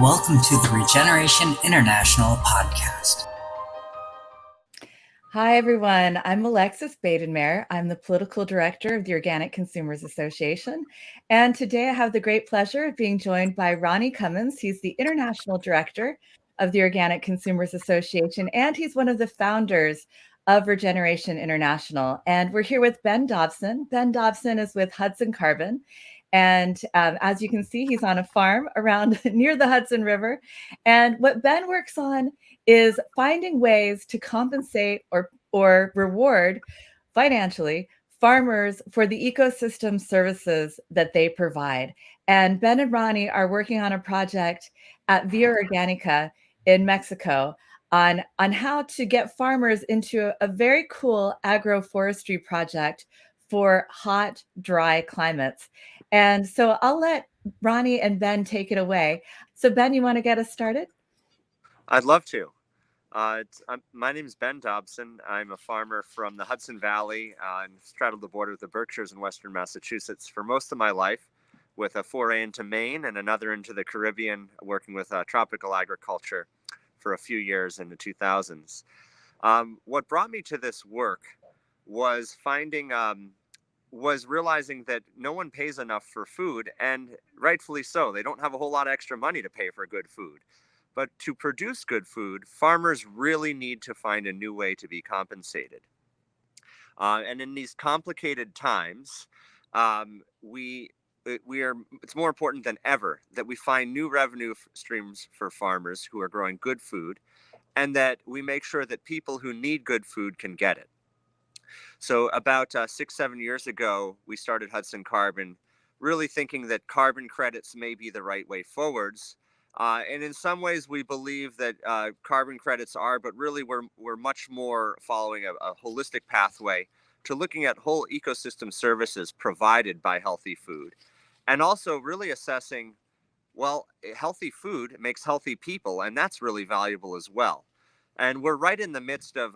Welcome to the Regeneration International podcast. Hi, everyone. I'm Alexis Badenmare. I'm the Political Director of the Organic Consumers Association. And today I have the great pleasure of being joined by Ronnie Cummins. He's the International Director of the Organic Consumers Association, and he's one of the founders of Regeneration International. And we're here with Ben Dobson. Ben Dobson is with Hudson Carbon. And as you can see, he's on a farm around near the Hudson River. And what Ben works on is finding ways to compensate or reward financially farmers for the ecosystem services that they provide. And Ben and Ronnie are working on a project at Via Organica in Mexico on how to get farmers into a very cool agroforestry project for hot, dry climates. And so I'll let Ronnie and Ben take it away. So Ben, you want to get us started? I'd love to. My name is Ben Dobson. I'm a farmer from the Hudson Valley and straddled the border with the Berkshires in Western Massachusetts for most of my life, with a foray into Maine and another into the Caribbean, working with tropical agriculture for a few years in the 2000s. What brought me to this work was realizing that no one pays enough for food, and rightfully so. They don't have a whole lot of extra money to pay for good food. But to produce good food, farmers really need to find a new way to be compensated. And in these complicated times, it's more important than ever that we find new revenue streams for farmers who are growing good food, and that we make sure that people who need good food can get it. So about 6-7 years ago, we started Hudson Carbon, really thinking that carbon credits may be the right way forwards. And in some ways, we believe that carbon credits are, but really we're much more following a holistic pathway to looking at whole ecosystem services provided by healthy food. And also really assessing, well, healthy food makes healthy people, and that's really valuable as well. And we're right in the midst of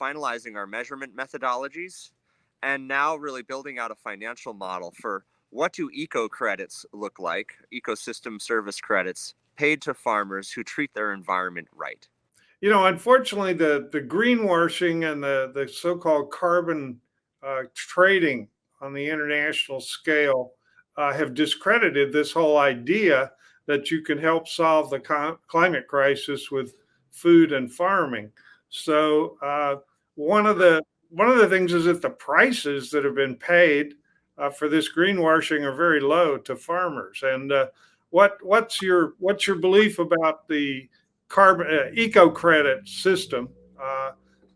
finalizing our measurement methodologies, and now really building out a financial model for what do eco credits look like, ecosystem service credits paid to farmers who treat their environment right. You know, unfortunately, the greenwashing and the so-called carbon trading on the international scale have discredited this whole idea that you can help solve the climate crisis with food and farming. So one of the things is that the prices that have been paid for this greenwashing are very low to farmers. And what's your belief about the carbon eco credit system,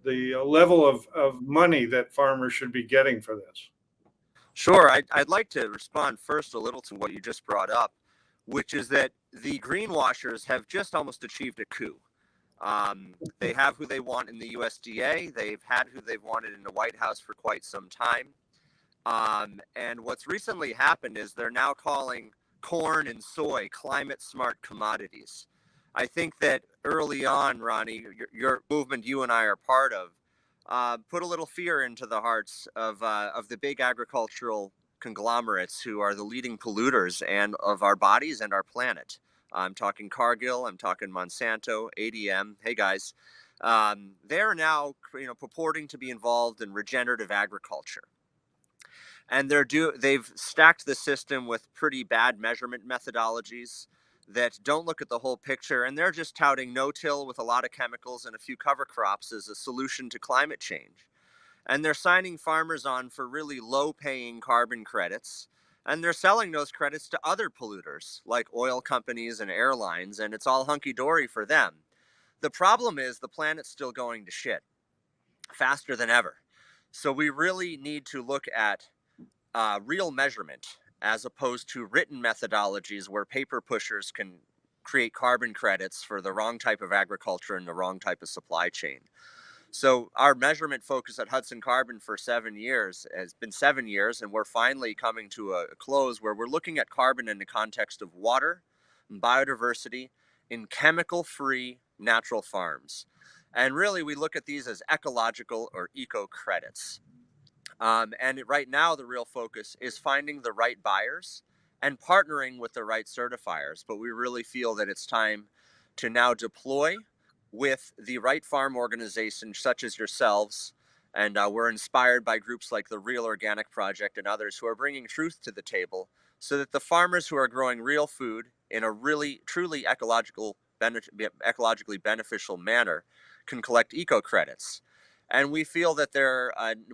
the level of money that farmers should be getting for this? Sure, I'd like to respond first a little to what you just brought up, which is that the greenwashers have just almost achieved a coup. They have who they want in the USDA. They've had who they've wanted in the White House for quite some time. And what's recently happened is they're now calling corn and soy climate smart commodities. I think that early on, Ronnie, your movement you and I are part of, put a little fear into the hearts of the big agricultural conglomerates who are the leading polluters and of our bodies and our planet. I'm talking Cargill, I'm talking Monsanto, ADM. Hey guys, they're now purporting to be involved in regenerative agriculture. And they've stacked the system with pretty bad measurement methodologies that don't look at the whole picture, and they're just touting no-till with a lot of chemicals and a few cover crops as a solution to climate change. And they're signing farmers on for really low-paying carbon credits, and they're selling those credits to other polluters like oil companies and airlines, and it's all hunky-dory for them. The problem is the planet's still going to shit faster than ever. So we really need to look at real measurement as opposed to written methodologies where paper pushers can create carbon credits for the wrong type of agriculture and the wrong type of supply chain. So our measurement focus at Hudson Carbon for 7 years has been 7 years, and we're finally coming to a close where we're looking at carbon in the context of water and biodiversity in chemical-free natural farms. And really, we look at these as ecological or eco credits. And right now, the real focus is finding the right buyers and partnering with the right certifiers. But we really feel that it's time to now deploy with the right farm organizations such as yourselves. And we're inspired by groups like the Real Organic Project and others who are bringing truth to the table so that the farmers who are growing real food in a really, truly ecologically beneficial manner can collect eco credits. And we feel that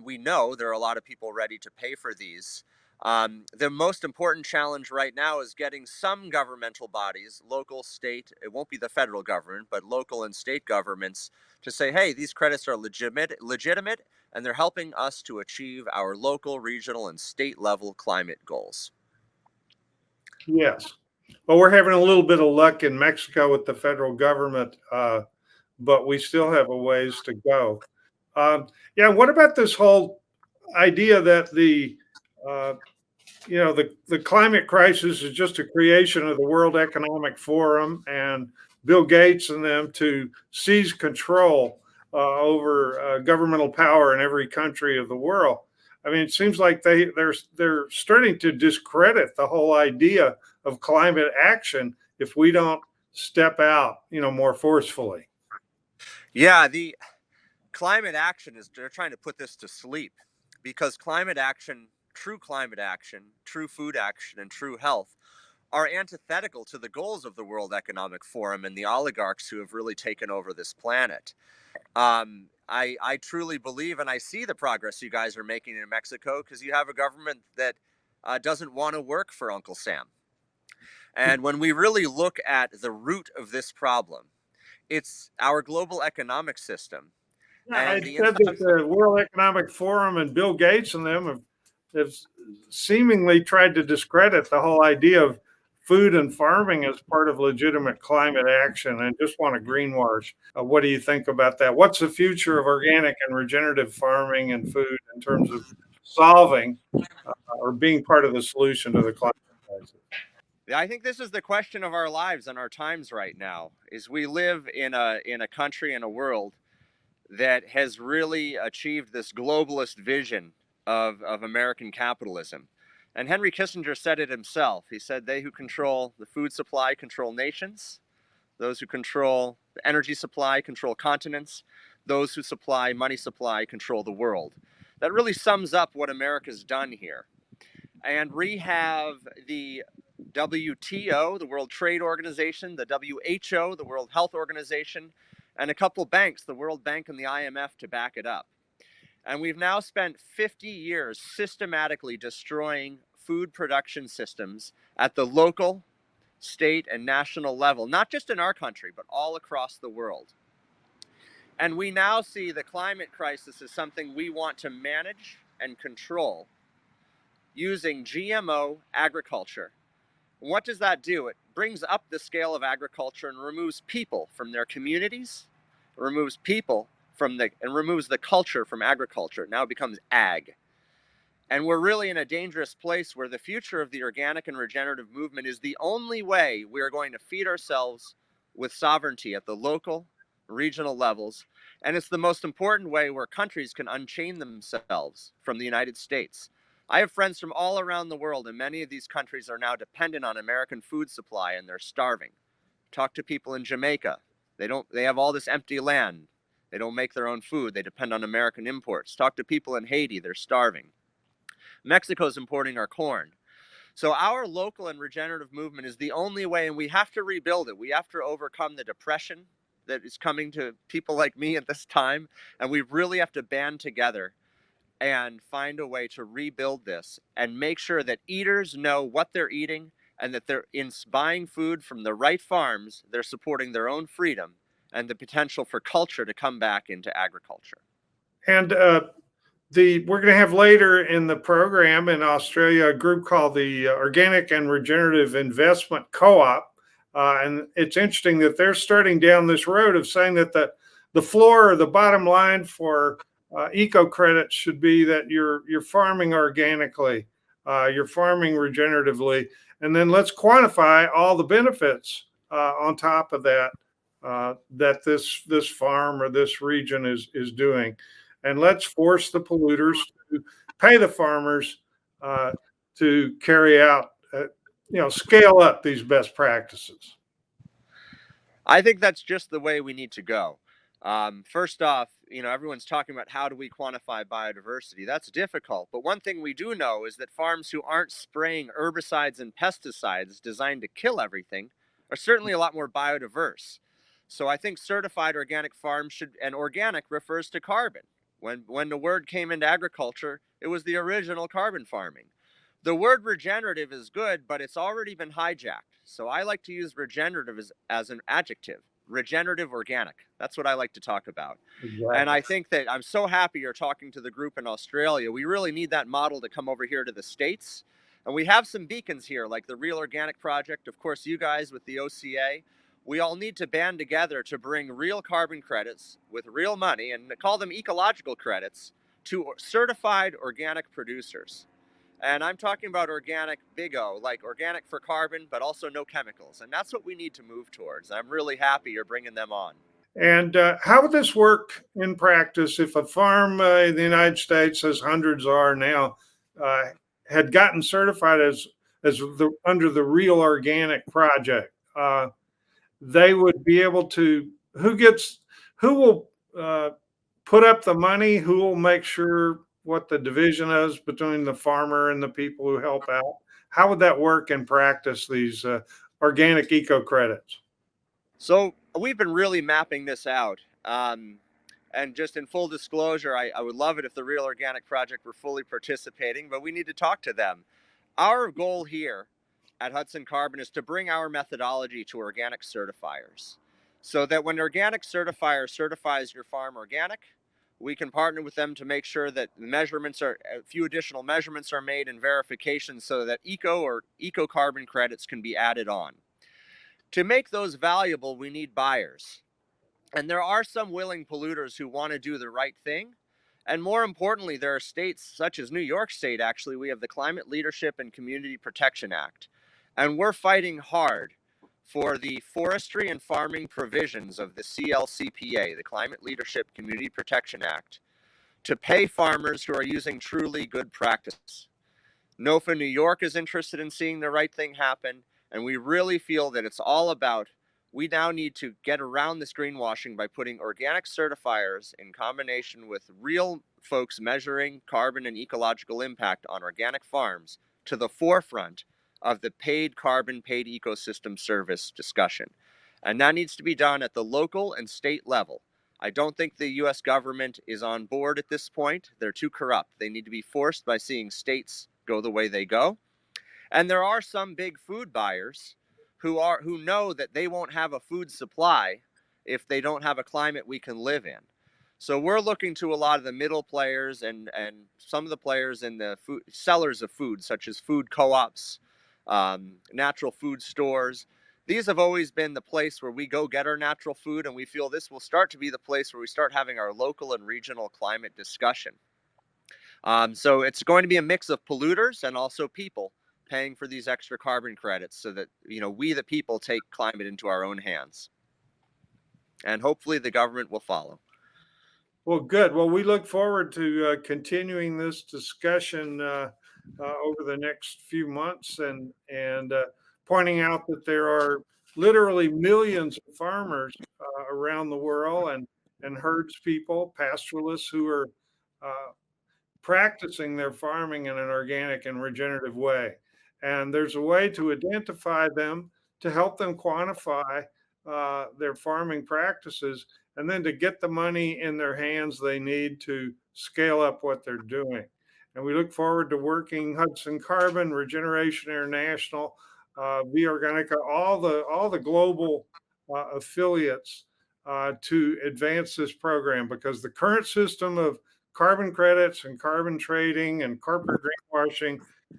we know there are a lot of people ready to pay for these. The most important challenge right now is getting some governmental bodies, local, state, it won't be the federal government, but local and state governments to say, hey, these credits are legitimate, and they're helping us to achieve our local, regional, and state level climate goals. Yes. Well, we're having a little bit of luck in Mexico with the federal government, but we still have a ways to go. Yeah, what about this whole idea that the climate crisis is just a creation of the World Economic Forum and Bill Gates and them to seize control over governmental power in every country of the world? I mean, it seems like they're starting to discredit the whole idea of climate action if we don't step out, more forcefully. Yeah, the climate action they're trying to put this to sleep, because climate action, true food action, and true health are antithetical to the goals of the World Economic Forum and the oligarchs who have really taken over this planet. I truly believe, and I see the progress you guys are making in Mexico, because you have a government that doesn't want to work for Uncle Sam. And when we really look at the root of this problem, it's our global economic system. Yeah, I said that the World Economic Forum and Bill Gates and them have seemingly tried to discredit the whole idea of food and farming as part of legitimate climate action and just want to greenwash. What do you think about that? What's the future of organic and regenerative farming and food in terms of solving or being part of the solution to the climate crisis? I think this is the question of our lives and our times right now. Is we live in a country and a world that has really achieved this globalist vision of American capitalism. And Henry Kissinger said it himself. He said, they who control the food supply control nations. Those who control the energy supply control continents. Those who supply money supply control the world. That really sums up what America's done here. And we have the WTO, the World Trade Organization, the WHO, the World Health Organization, and a couple banks, the World Bank and the IMF, to back it up. And we've now spent 50 years systematically destroying food production systems at the local, state, and national level, not just in our country, but all across the world. And we now see the climate crisis as something we want to manage and control using GMO agriculture. And what does that do? It brings up the scale of agriculture and removes people from their communities, removes the culture from agriculture. It now becomes ag. And we're really in a dangerous place where the future of the organic and regenerative movement is the only way we are going to feed ourselves with sovereignty at the local, regional levels. And it's the most important way where countries can unchain themselves from the United States. I have friends from all around the world, and many of these countries are now dependent on American food supply, and they're starving. Talk to people in Jamaica. They have all this empty land. They don't make their own food. They depend on American imports. Talk to people in Haiti. They're starving. Mexico's importing our corn. So our local and regenerative movement is the only way, and we have to rebuild it. We have to overcome the depression that is coming to people like me at this time, and we really have to band together and find a way to rebuild this and make sure that eaters know what they're eating, and that they're in buying food from the right farms, they're supporting their own freedom and the potential for culture to come back into agriculture. And we're going to have later in the program in Australia a group called the Organic and Regenerative Investment Co-op. And it's interesting that they're starting down this road of saying that the floor or the bottom line for eco credits should be that you're farming organically, you're farming regeneratively, and then let's quantify all the benefits on top of that that this farm or this region is doing, and let's force the polluters to pay the farmers to carry out scale up these best practices? I think that's just the way we need to go. First off, everyone's talking about how do we quantify biodiversity. That's difficult. But one thing we do know is that farms who aren't spraying herbicides and pesticides designed to kill everything are certainly a lot more biodiverse. So I think certified organic farms and organic refers to carbon. When the word came into agriculture, it was the original carbon farming. The word regenerative is good, but it's already been hijacked. So I like to use regenerative as an adjective. Regenerative organic. That's what I like to talk about. Exactly. And I think that I'm so happy you're talking to the group in Australia. We really need that model to come over here to the States. And we have some beacons here, like the Real Organic Project. Of course, you guys with the OCA. We all need to band together to bring real carbon credits with real money and call them ecological credits to certified organic producers. And I'm talking about organic big O, like organic for carbon, but also no chemicals. And that's what we need to move towards. I'm really happy you're bringing them on. And how would this work in practice if a farm in the United States, as hundreds are now, had gotten certified as under the Real Organic Project? They would be able to, who will put up the money, who will make sure what the division is between the farmer and the people who help out? How would that work in practice, these organic eco credits? So we've been really mapping this out. And just in full disclosure, I would love it if the Real Organic Project were fully participating, but we need to talk to them. Our goal here at Hudson Carbon is to bring our methodology to organic certifiers so that when organic certifier certifies your farm organic, we can partner with them to make sure that a few additional measurements are made and verifications so that eco carbon credits can be added on. To make those valuable, we need buyers. And there are some willing polluters who want to do the right thing. And more importantly, there are states such as New York State, actually, we have the Climate Leadership and Community Protection Act. And we're fighting hard for the forestry and farming provisions of the CLCPA, the Climate Leadership Community Protection Act, to pay farmers who are using truly good practices. NOFA New York is interested in seeing the right thing happen, and we really feel that it's all about, we now need to get around this greenwashing by putting organic certifiers in combination with real folks measuring carbon and ecological impact on organic farms to the forefront of the paid carbon, paid ecosystem service discussion. And that needs to be done at the local and state level. I don't think the US government is on board at this point. They're too corrupt. They need to be forced by seeing states go the way they go. And there are some big food buyers who know that they won't have a food supply if they don't have a climate we can live in. So we're looking to a lot of the middle players and some of the players in the food sellers of food, such as food co-ops, natural food stores. These have always been the place where we go get our natural food, and we feel this will start to be the place where we start having our local and regional climate discussion. So it's going to be a mix of polluters and also people paying for these extra carbon credits so that, we the people take climate into our own hands. And hopefully the government will follow. Well, good. Well, we look forward to continuing this discussion over the next few months and pointing out that there are literally millions of farmers around the world and herds people, pastoralists who are practicing their farming in an organic and regenerative way. And there's a way to identify them, to help them quantify their farming practices, and then to get the money in their hands they need to scale up what they're doing. And we look forward to working Hudson Carbon, Regeneration International, Via Organica, all the global affiliates to advance this program, because the current system of carbon credits and carbon trading and corporate greenwashing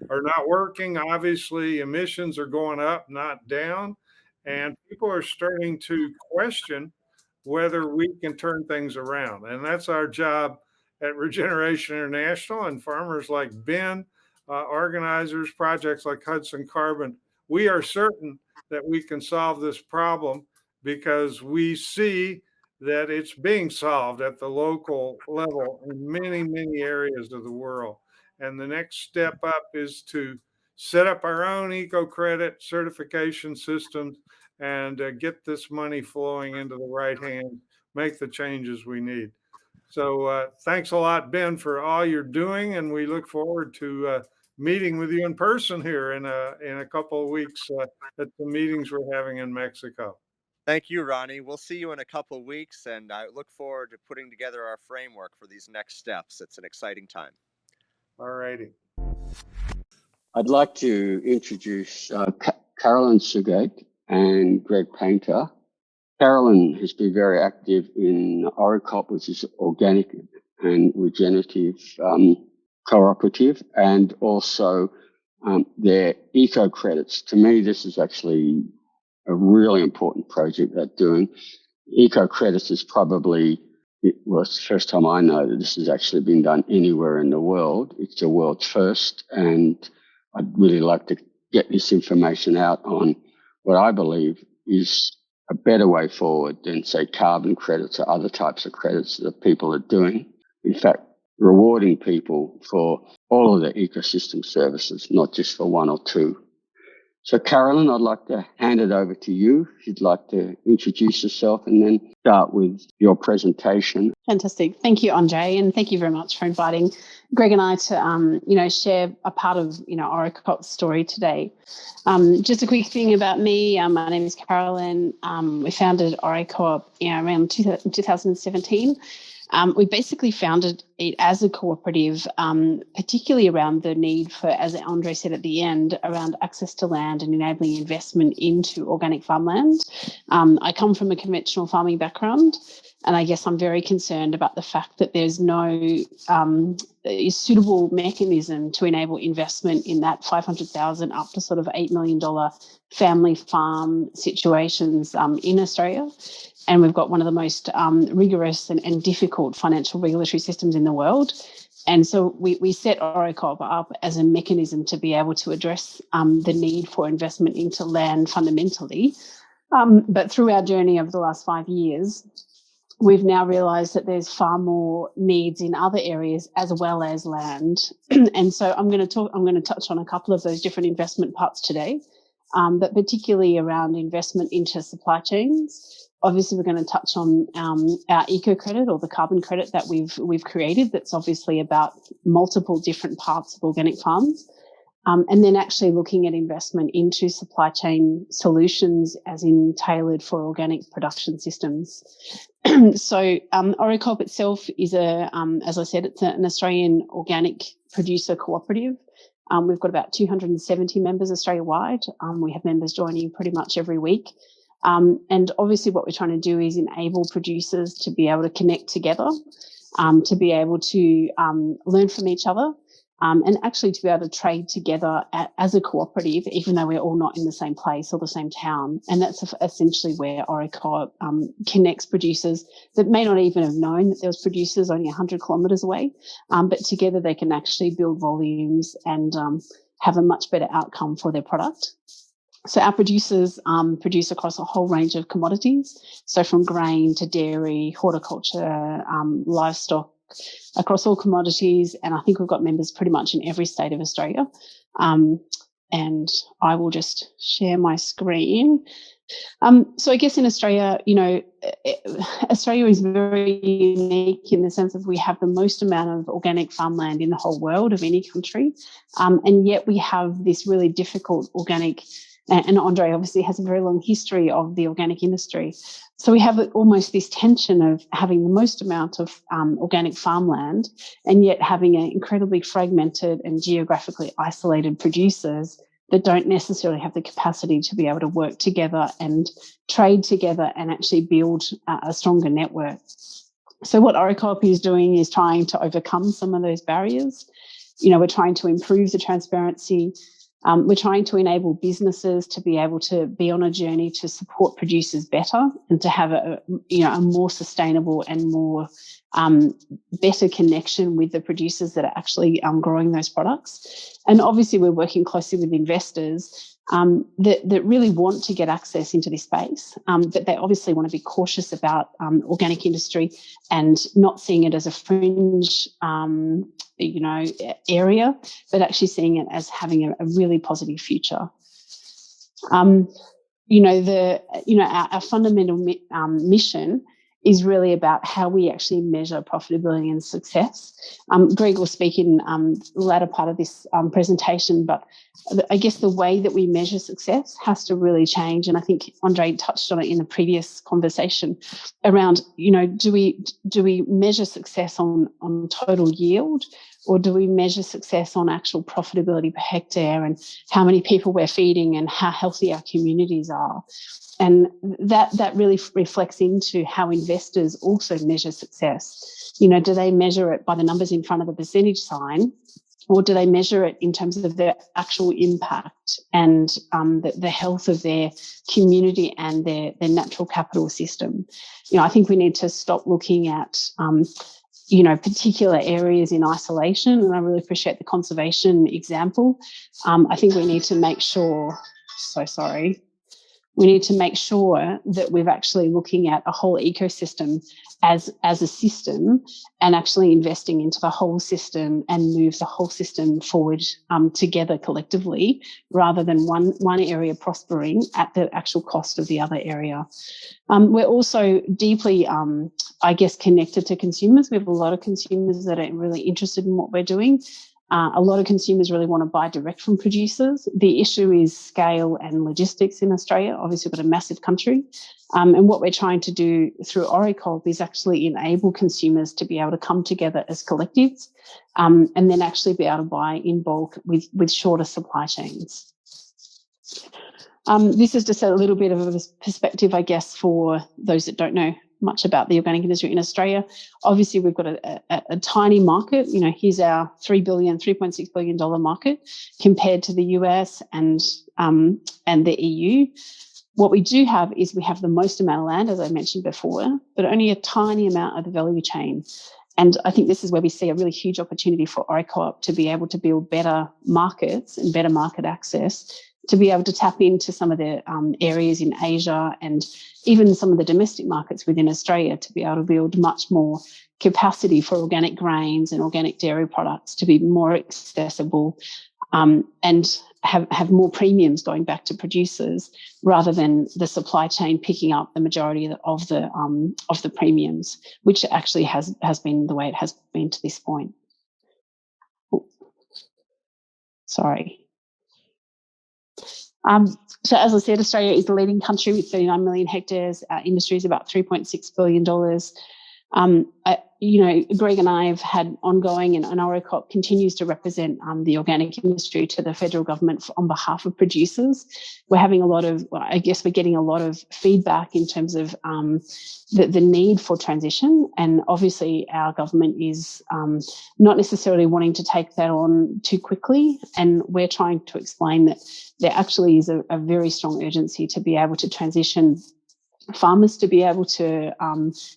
are not working. Obviously, emissions are going up, not down. And people are starting to question whether we can turn things around. And that's our job at Regeneration International and farmers like Ben, organizers, projects like Hudson Carbon. We are certain that we can solve this problem because we see that it's being solved at the local level in many, many areas of the world. And the next step up is to set up our own eco-credit certification systems and get this money flowing into the right hands, make the changes we need. So thanks a lot, Ben, for all you're doing, and we look forward to meeting with you in person here in a couple of weeks at the meetings we're having in Mexico. Thank you, Ronnie. We'll see you in a couple of weeks, and I look forward to putting together our framework for these next steps. It's an exciting time. All righty. I'd like to introduce Carolyn Suggate and Greg Paynter. Carolyn has been very active in ORIC, which is organic and regenerative cooperative, and also their eco credits. To me, this is actually a really important project they're doing. Eco credits is probably, well, it's the first time I know that this has actually been done anywhere in the world. It's a world's first, and I'd really like to get this information out on what I believe is a better way forward than, say, carbon credits or other types of credits that people are doing. In fact, rewarding people for all of the ecosystem services, not just for one or two. So, Carolyn, I'd like to hand it over to you if you'd like to introduce yourself and then start with your presentation. Fantastic. Thank you, Andre, and thank you very much for inviting Greg and I to, share a part of, ORIC's story today. Just a quick thing about me. My name is Carolyn. We founded ORIC around 2017. We basically founded it as a cooperative, particularly around the need for, as Andre said at the end, around access to land and enabling investment into organic farmland. I come from a conventional farming background, and I guess I'm very concerned about the fact that there's no suitable mechanism to enable investment in that $500,000 up to sort of $8 million family farm situations in Australia. And we've got one of the most rigorous and difficult financial regulatory systems in the world. And so we set ORIC up as a mechanism to be able to address the need for investment into land fundamentally. But through our journey over the last 5 years, we've now realised that there's far more needs in other areas as well as land. And so I'm going to touch on a couple of those different investment parts today, but particularly around investment into supply chains. Obviously, we're going to touch on our eco credit or the carbon credit that we've created. That's obviously about multiple different parts of organic farms, and then actually looking at investment into supply chain solutions, as in tailored for organic production systems. So, ORIC itself is as I said, it's an Australian organic producer cooperative. We've got about 270 members Australia-wide. We have members joining pretty much every week. And obviously what we're trying to do is enable producers to be able to connect together, to be able to learn from each other, and actually to be able to trade together as a cooperative, even though we're all not in the same place or the same town. And that's essentially where ORIC connects producers that may not even have known that there was producers only 100 kilometres away, but together they can actually build volumes and have a much better outcome for their product. So our producers produce across a whole range of commodities, so from grain to dairy, horticulture, livestock, across all commodities. And I think we've got members pretty much in every state of Australia. And I will just share my screen. So I guess in Australia, Australia is very unique in the sense that we have the most amount of organic farmland in the whole world of any country. And yet we have this really difficult organic, and Andre obviously has a very long history of the organic industry. So we have almost this tension of having the most amount of organic farmland and yet having an incredibly fragmented and geographically isolated producers that don't necessarily have the capacity to be able to work together and trade together and actually build a stronger network. So what ORIC is doing is trying to overcome some of those barriers. We're trying to improve the transparency. We're trying to enable businesses to be able to be on a journey to support producers better and to have a more sustainable and more better connection with the producers that are actually growing those products. And obviously we're working closely with investors that really want to get access into this space, but they obviously want to be cautious about organic industry and not seeing it as a fringe, area, but actually seeing it as having a really positive future. Our fundamental mission is really about how we actually measure profitability and success. Greg will speak in the latter part of this presentation, but I guess the way that we measure success has to really change. And I think Andre touched on it in the previous conversation around, do we measure success on total yield, or do we measure success on actual profitability per hectare and how many people we're feeding and how healthy our communities are? And that really reflects into how investors also measure success. Do they measure it by the numbers in front of the percentage sign, or do they measure it in terms of their actual impact and the health of their community and their natural capital system? I think we need to stop looking at particular areas in isolation, and I really appreciate the conservation example. I think we need to make sure, we need to make sure that we're actually looking at a whole ecosystem as a system and actually investing into the whole system and move the whole system forward together collectively, rather than one area prospering at the actual cost of the other area. We're also deeply, connected to consumers. We have a lot of consumers that are really interested in what we're doing. A lot of consumers really want to buy direct from producers. The issue is scale and logistics in Australia. Obviously, we've got a massive country. And what we're trying to do through ORIC is actually enable consumers to be able to come together as collectives and then actually be able to buy in bulk with shorter supply chains. This is just a little bit of a perspective, I guess, for those that don't know much about the organic industry in Australia. Obviously, we've got a tiny market. Here's our $3.6 billion market compared to the US and the EU. What we do have is we have the most amount of land, as I mentioned before, but only a tiny amount of the value chain. And I think this is where we see a really huge opportunity for ORIC to be able to build better markets and better market access, to be able to tap into some of the areas in Asia and even some of the domestic markets within Australia, to be able to build much more capacity for organic grains and organic dairy products to be more accessible and have more premiums going back to producers, rather than the supply chain picking up the majority of the premiums, which actually has been the way it has been to this point. Sorry. So as I said, Australia is the leading country with 39 million hectares. Our industry is about $3.6 billion. Greg and I have had ongoing, and ORIC continues to represent the organic industry to the federal government on behalf of producers. We're having we're getting a lot of feedback in terms of the need for transition. And obviously our government is not necessarily wanting to take that on too quickly. And we're trying to explain that there actually is a very strong urgency to be able to transition farmers, to be able to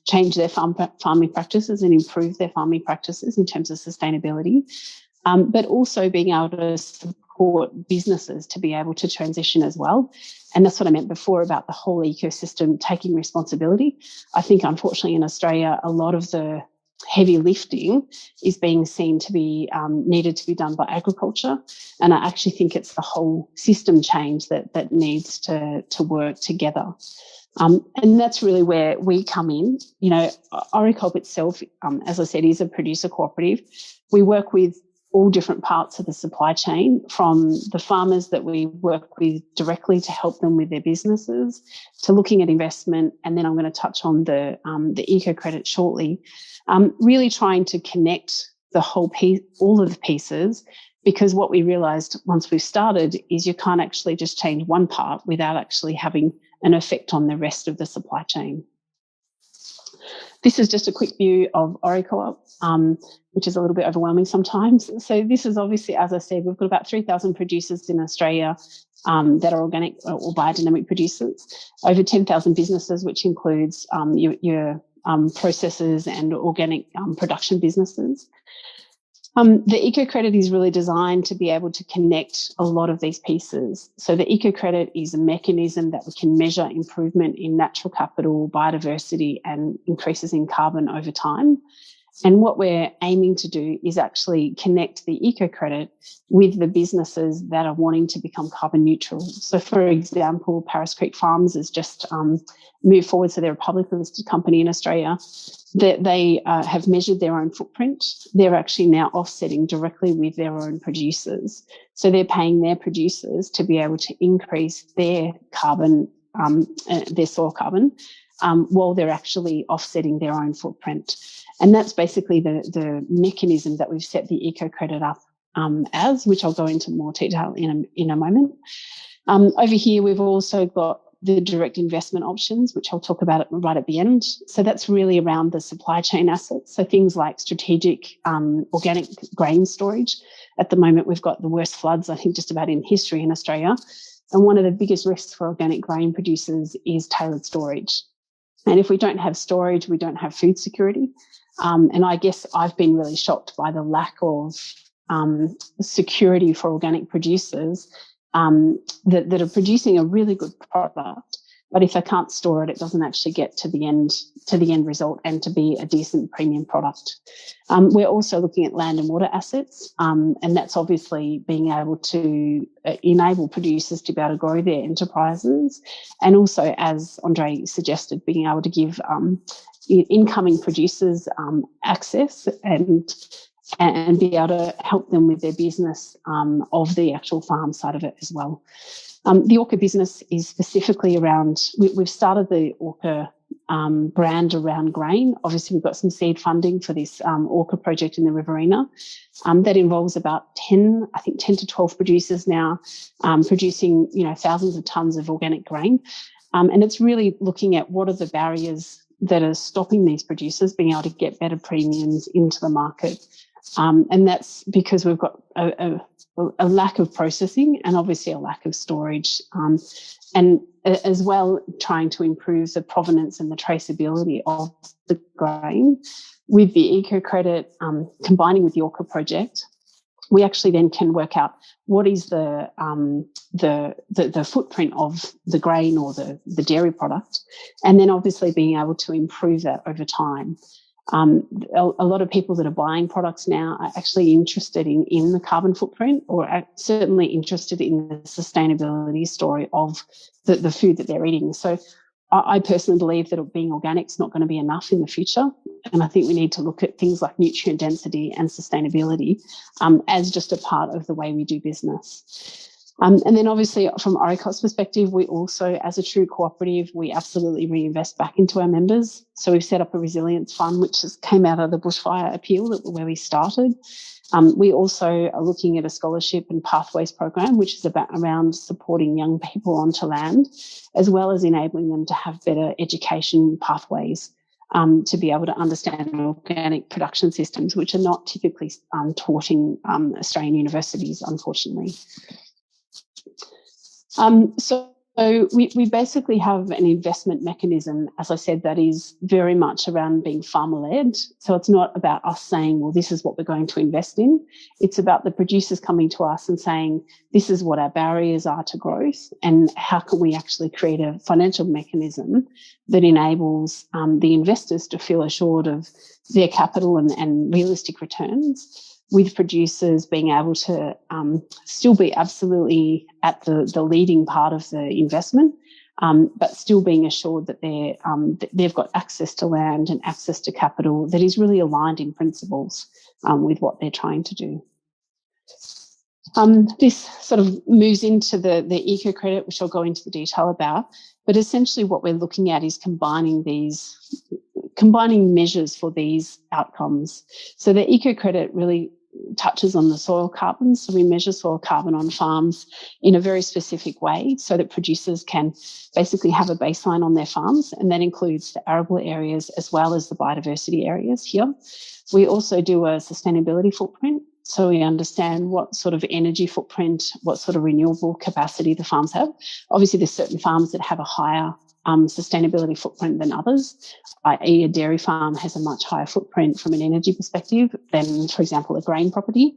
change their farming practices and improve their farming practices in terms of sustainability, but also being able to support businesses to be able to transition as well. And that's what I meant before about the whole ecosystem taking responsibility. I think, unfortunately, in Australia, a lot of the heavy lifting is being seen to be needed to be done by agriculture. And I actually think it's the whole system change that needs to work together. And that's really where we come in. ORIC itself, as I said, is a producer cooperative. We work with all different parts of the supply chain, from the farmers that we work with directly to help them with their businesses, to looking at investment. And then I'm going to touch on the eco credit shortly. Really trying to connect the whole piece, all of the pieces, because what we realised once we started is you can't actually just change one part without actually having an effect on the rest of the supply chain. This is just a quick view of ORIC, which is a little bit overwhelming sometimes. So this is obviously, as I said, we've got about 3,000 producers in Australia that are organic or biodynamic producers, over 10,000 businesses, which includes your processors and organic production businesses. The eco-credit is really designed to be able to connect a lot of these pieces. So the eco-credit is a mechanism that we can measure improvement in natural capital, biodiversity, and increases in carbon over time. And what we're aiming to do is actually connect the eco-credit with the businesses that are wanting to become carbon neutral. So, for example, Paris Creek Farms has just moved forward. So they're a publicly listed company in Australia. That they have measured their own footprint. They're actually now offsetting directly with their own producers. So they're paying their producers to be able to increase their carbon, their soil carbon, while they're actually offsetting their own footprint. And that's basically the mechanism that we've set the eco-credit up as, which I'll go into more detail in a moment. Over here, we've also got the direct investment options, which I'll talk about right at the end. So that's really around the supply chain assets. So things like strategic organic grain storage. At the moment, we've got the worst floods, I think, just about in history in Australia. And one of the biggest risks for organic grain producers is tailored storage. And if we don't have storage, we don't have food security. And I guess I've been really shocked by the lack of security for organic producers that are producing a really good product, but if they can't store it, it doesn't actually get to the end result and to be a decent premium product. We're also looking at land and water assets, and that's obviously being able to enable producers to be able to grow their enterprises, and also, as Andre suggested, being able to give incoming producers access and be able to help them with their business of the actual farm side of it as well. The ORCA business is specifically around, we've started the ORCA brand around grain. Obviously, we've got some seed funding for this ORCA project in the Riverina that involves about 10 to 12 producers now producing, thousands of tonnes of organic grain. And it's really looking at what are the barriers that are stopping these producers being able to get better premiums into the market. And that's because we've got a lack of processing and obviously a lack of storage, and as well trying to improve the provenance and the traceability of the grain. With the eco-credit combining with the ORCA project, we actually then can work out what is the footprint of the grain or the dairy product, and then obviously being able to improve that over time. A lot of people that are buying products now are actually interested in the carbon footprint, or are certainly interested in the sustainability story of the food that they're eating. So I personally believe that being organic is not going to be enough in the future. And I think we need to look at things like nutrient density and sustainability as just a part of the way we do business. And then obviously from ORIC's perspective, we also, as a true cooperative, we absolutely reinvest back into our members. So we've set up a resilience fund, which came out of the bushfire appeal where we started. We also are looking at a scholarship and pathways program, which is around supporting young people onto land, as well as enabling them to have better education pathways to be able to understand organic production systems, which are not typically taught in Australian universities, unfortunately. So we basically have an investment mechanism, as I said, that is very much around being farmer-led. So it's not about us saying, well, this is what we're going to invest in. It's about the producers coming to us and saying, this is what our barriers are to growth, and how can we actually create a financial mechanism that enables the investors to feel assured of their capital and realistic returns, with producers being able to still be absolutely at the leading part of the investment, but still being assured that they've got access to land and access to capital that is really aligned in principles with what they're trying to do. This sort of moves into the eco-credit, which I'll go into the detail about, but essentially what we're looking at is combining measures for these outcomes. So the eco-credit really touches on the soil carbon. So we measure soil carbon on farms in a very specific way so that producers can basically have a baseline on their farms, and that includes the arable areas as well as the biodiversity areas here. We also do a sustainability footprint. So we understand what sort of energy footprint, what sort of renewable capacity the farms have. Obviously, there's certain farms that have a higher sustainability footprint than others, i.e. a dairy farm has a much higher footprint from an energy perspective than, for example, a grain property.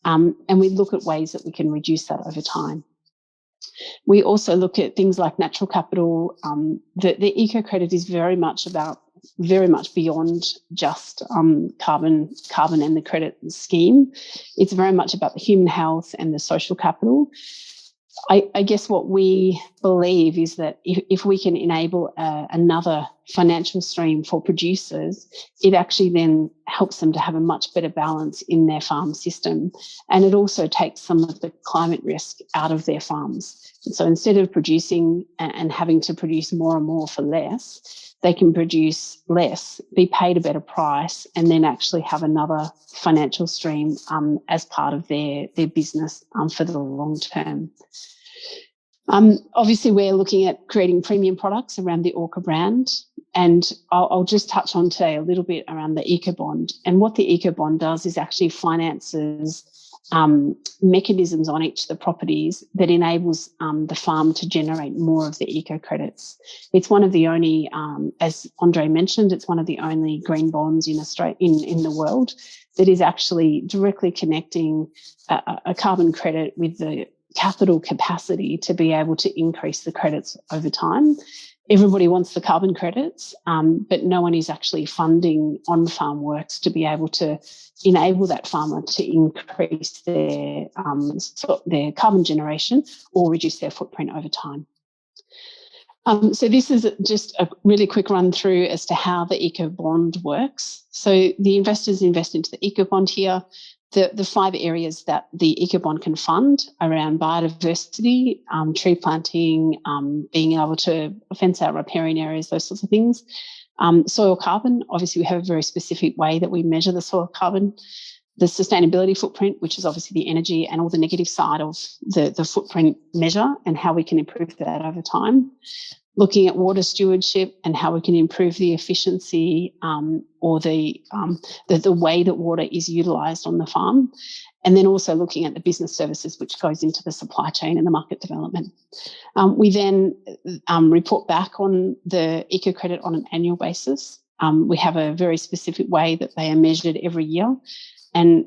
And we look at ways that we can reduce that over time. We also look at things like natural capital. The eco credit is very much beyond just carbon and the credit scheme. It's very much about the human health and the social capital. I guess what we believe is that if we can enable another financial stream for producers, it actually then helps them to have a much better balance in their farm system. And it also takes some of the climate risk out of their farms. And so instead of producing and having to produce more and more for less, they can produce less, be paid a better price, and then actually have another financial stream as part of their business for the long term. Obviously, we're looking at creating premium products around the ORCA brand, and I'll just touch on today a little bit around the eco bond. And what the eco bond does is actually finances mechanisms on each of the properties that enables the farm to generate more of the eco credits. It's one of the only, as Andre mentioned, it's one of the only green bonds in Australia, in the world, that is actually directly connecting a carbon credit with the capital capacity to be able to increase the credits over time. Everybody wants the carbon credits, but no one is actually funding on-farm works to be able to enable that farmer to increase their carbon generation or reduce their footprint over time. So this is just a really quick run through as to how the eco bond works. So the investors invest into the eco bond here. The 5 areas that the eco bond can fund around biodiversity, tree planting, being able to fence out riparian areas, those sorts of things. Soil carbon, obviously we have a very specific way that we measure the soil carbon. The sustainability footprint, which is obviously the energy and all the negative side of the footprint measure and how we can improve that over time. Looking at water stewardship and how we can improve the efficiency or the way that water is utilised on the farm. And then also looking at the business services, which goes into the supply chain and the market development. We then report back on the eco credit on an annual basis. We have a very specific way that they are measured every year, and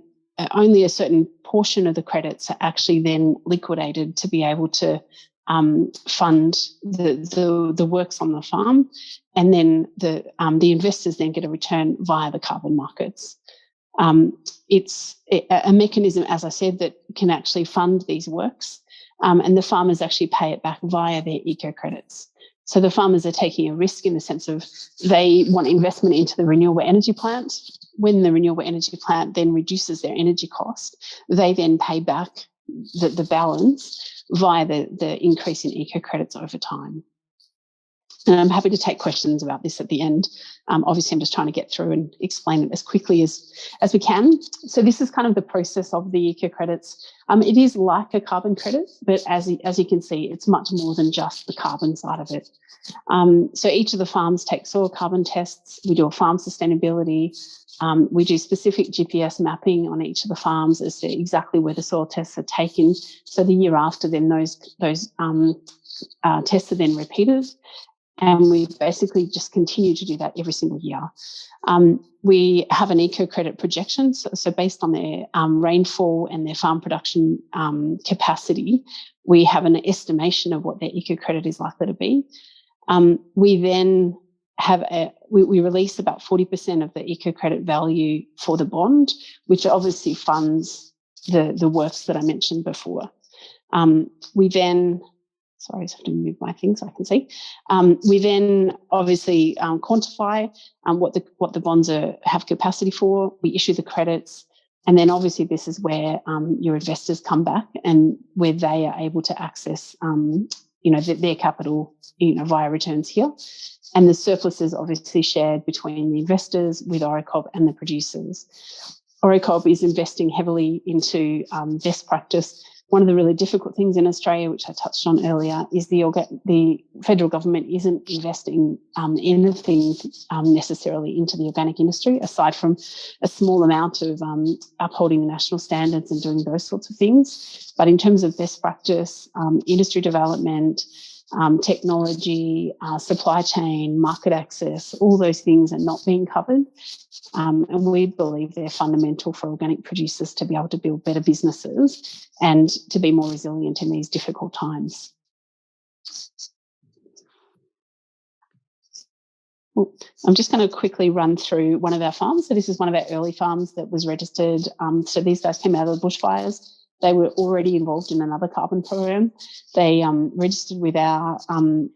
only a certain portion of the credits are actually then liquidated to be able to fund the works on the farm, and then the investors then get a return via the carbon markets. It's a mechanism, as I said, that can actually fund these works, and the farmers actually pay it back via their eco credits. So the farmers are taking a risk in the sense of they want investment into the renewable energy plant. When the renewable energy plant then reduces their energy cost, they then pay back the balance via the increase in eco credits over time. And I'm happy to take questions about this at the end. Obviously, I'm just trying to get through and explain it as quickly as we can. So this is kind of the process of the eco credits. It is like a carbon credit, but as you can see, it's much more than just the carbon side of it. So each of the farms take soil carbon tests. We do a farm sustainability. We do specific GPS mapping on each of the farms as to exactly where the soil tests are taken. So the year after, then those tests are then repeated. And we basically just continue to do that every single year. We have an eco credit projection. So based on their rainfall and their farm production capacity, we have an estimation of what their eco credit is likely to be. We then have we release about 40% of the eco credit value for the bond, which obviously funds the works that I mentioned before. We then, sorry, I just have to move my thing so I can see. We then obviously quantify what the bonds have capacity for. We issue the credits, and then obviously this is where your investors come back and where they are able to access their capital via returns here. And the surplus is obviously shared between the investors with ORIC and the producers. ORIC is investing heavily into best practice. One of the really difficult things in Australia, which I touched on earlier, is the federal government isn't investing anything necessarily into the organic industry, aside from a small amount of upholding the national standards and doing those sorts of things. But in terms of best practice, industry development, technology, supply chain, market access, all those things are not being covered. And we believe they're fundamental for organic producers to be able to build better businesses and to be more resilient in these difficult times. I'm just going to quickly run through one of our farms. So this is one of our early farms that was registered. So these guys came out of the bushfires. They were already involved in another carbon program. They registered with our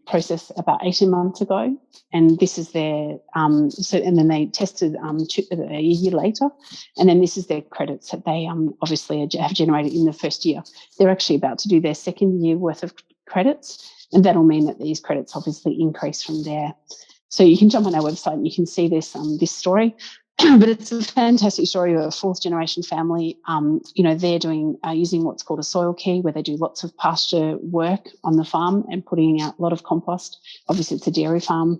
process about 18 months ago, and this is their. And then they tested a year later, and then this is their credits that they obviously have generated in the first year. They're actually about to do their second year worth of credits, and that'll mean that these credits obviously increase from there. So you can jump on our website and you can see this story. But it's a fantastic story of a fourth generation family. They're doing using what's called a soil key, where they do lots of pasture work on the farm and putting out a lot of compost. Obviously, it's a dairy farm.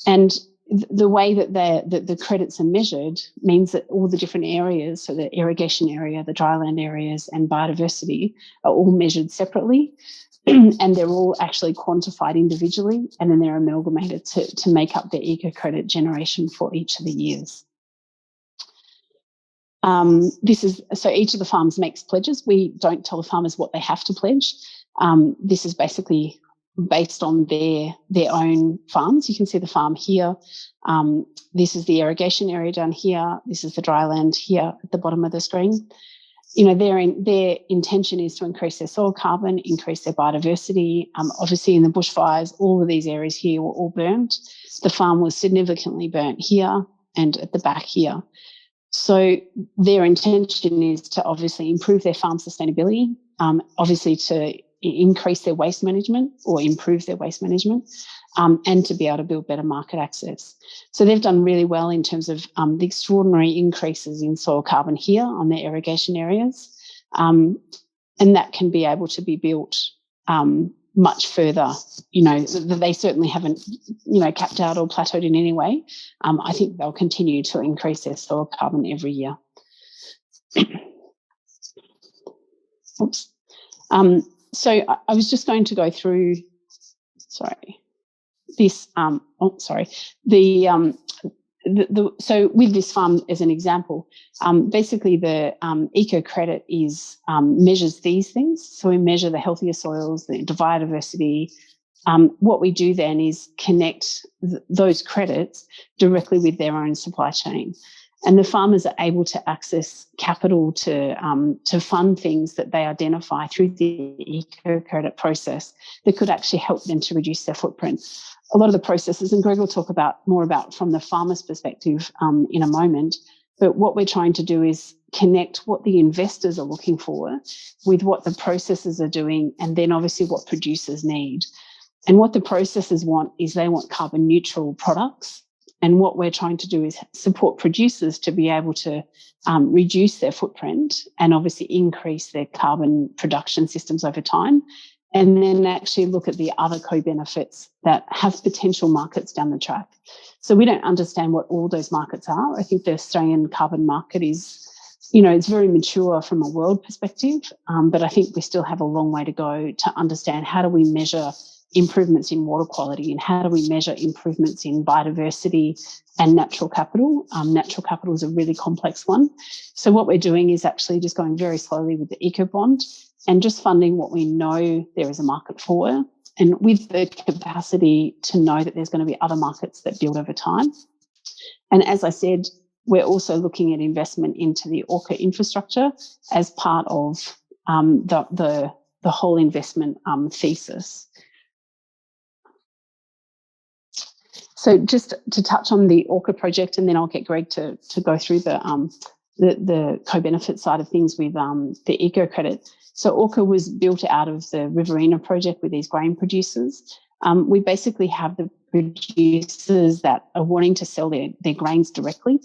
And the way that the credits are measured means that all the different areas, so the irrigation area, the dryland areas, and biodiversity are all measured separately. And they're all actually quantified individually, and then they're amalgamated to make up the eco-credit generation for each of the years. So each of the farms makes pledges. We don't tell the farmers what they have to pledge. This is basically based on their own farms. You can see the farm here. This is the irrigation area down here. This is the dryland here at the bottom of the screen. Their intention is to increase their soil carbon, increase their biodiversity. Obviously, in the bushfires, all of these areas here were all burnt. The farm was significantly burnt here and at the back here. So their intention is to obviously improve their farm sustainability, obviously to increase their waste management or improve their waste management, and to be able to build better market access. So they've done really well in terms of the extraordinary increases in soil carbon here on their irrigation areas. And that can be able to be built much further. They certainly haven't, capped out or plateaued in any way. I think they'll continue to increase their soil carbon every year. Oops. So I was just going to go through, so with this farm as an example, basically the eco credit is measures these things. So we measure the healthier soils, the biodiversity. What we do then is connect those credits directly with their own supply chain. And the farmers are able to access capital to fund things that they identify through the eco-credit process that could actually help them to reduce their footprint. A lot of the processes, and Greg will talk more about from the farmer's perspective in a moment, but what we're trying to do is connect what the investors are looking for with what the processors are doing, and then obviously what producers need. And what the processors want is they want carbon neutral products. And what we're trying to do is support producers to be able to reduce their footprint and obviously increase their carbon production systems over time, and then actually look at the other co-benefits that have potential markets down the track. So we don't understand what all those markets are. I think the Australian carbon market is, it's very mature from a world perspective, but I think we still have a long way to go to understand how do we measure improvements in water quality and how do we measure improvements in biodiversity and natural capital. Natural capital is a really complex one. So what we're doing is actually just going very slowly with the eco bond and just funding what we know there is a market for, and with the capacity to know that there's going to be other markets that build over time. And as I said, we're also looking at investment into the ORCA infrastructure as part of the whole investment thesis. So just to touch on the ORCA project, and then I'll get Greg to go through the co-benefit side of things with the eco credit. So ORCA was built out of the Riverina project with these grain producers. We basically have the producers that are wanting to sell their grains directly.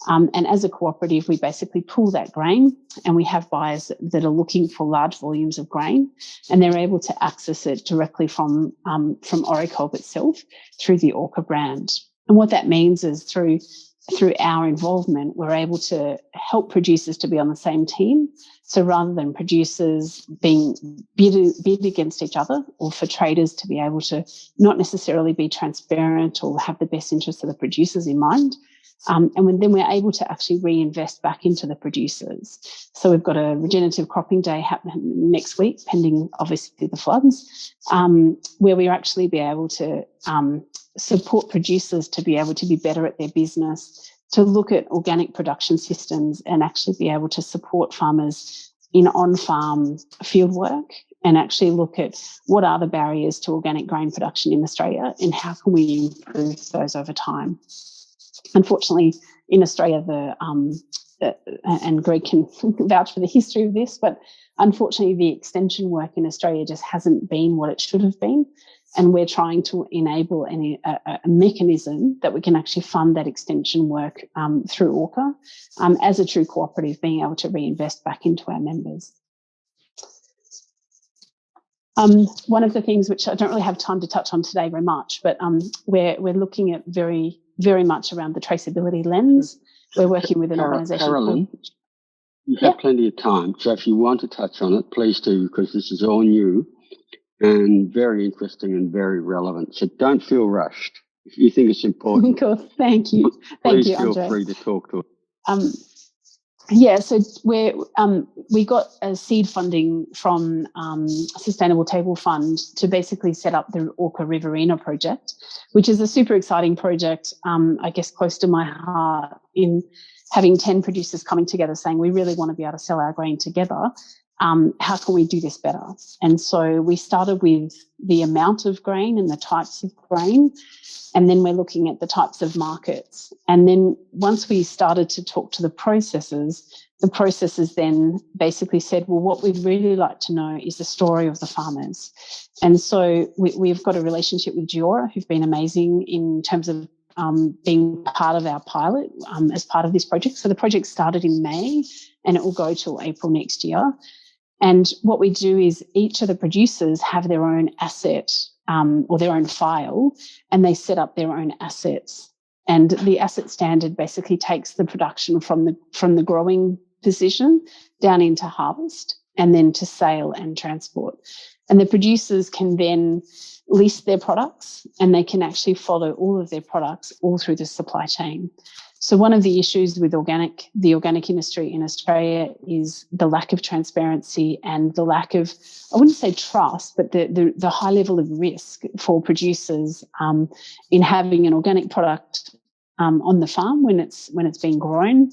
And as a cooperative, we basically pool that grain, and we have buyers that are looking for large volumes of grain, and they're able to access it directly from ORIC itself through the ORCA brand. And what that means is through through our involvement, we're able to help producers to be on the same team. So rather than producers being bid against each other, or for traders to be able to not necessarily be transparent or have the best interests of the producers in mind, then we're able to actually reinvest back into the producers. So we've got a regenerative cropping day happening next week, pending obviously the floods, where we actually be able to support producers to be able to be better at their business, to look at organic production systems and actually be able to support farmers in on-farm field work, and actually look at what are the barriers to organic grain production in Australia and how can we improve those over time. Unfortunately, in Australia, and Greg can vouch for the history of this, but unfortunately the extension work in Australia just hasn't been what it should have been. And we're trying to enable a mechanism that we can actually fund that extension work through ORCA as a true cooperative, being able to reinvest back into our members. One of the things which I don't really have time to touch on today very much, but we're looking at very, very much around the traceability lens. We're working with an organisation. Carolyn, you have plenty of time, so if you want to touch on it, please do, because this is all new and very interesting and very relevant. So don't feel rushed. If you think it's important, cool. Thank you. Please feel Andre. Free to talk to us. So we got a seed funding from Sustainable Table Fund to basically set up the Orca Riverina project, which is a super exciting project, I guess close to my heart, in having 10 producers coming together saying we really want to be able to sell our grain together. How can we do this better? And so we started with the amount of grain and the types of grain, and then we're looking at the types of markets. And then once we started to talk to the processors then basically said, well, what we'd really like to know is the story of the farmers. And so we've got a relationship with Giora, who've been amazing in terms of being part of our pilot as part of this project. So the project started in May and it will go till April next year. And what we do is each of the producers have their own asset or their own file, and they set up their own assets. And the asset standard basically takes the production from the growing position down into harvest and then to sale and transport. And the producers can then list their products, and they can actually follow all of their products all through the supply chain. So one of the issues with the organic industry in Australia is the lack of transparency and the lack of, I wouldn't say trust, but the high level of risk for producers in having an organic product on the farm when it's being grown,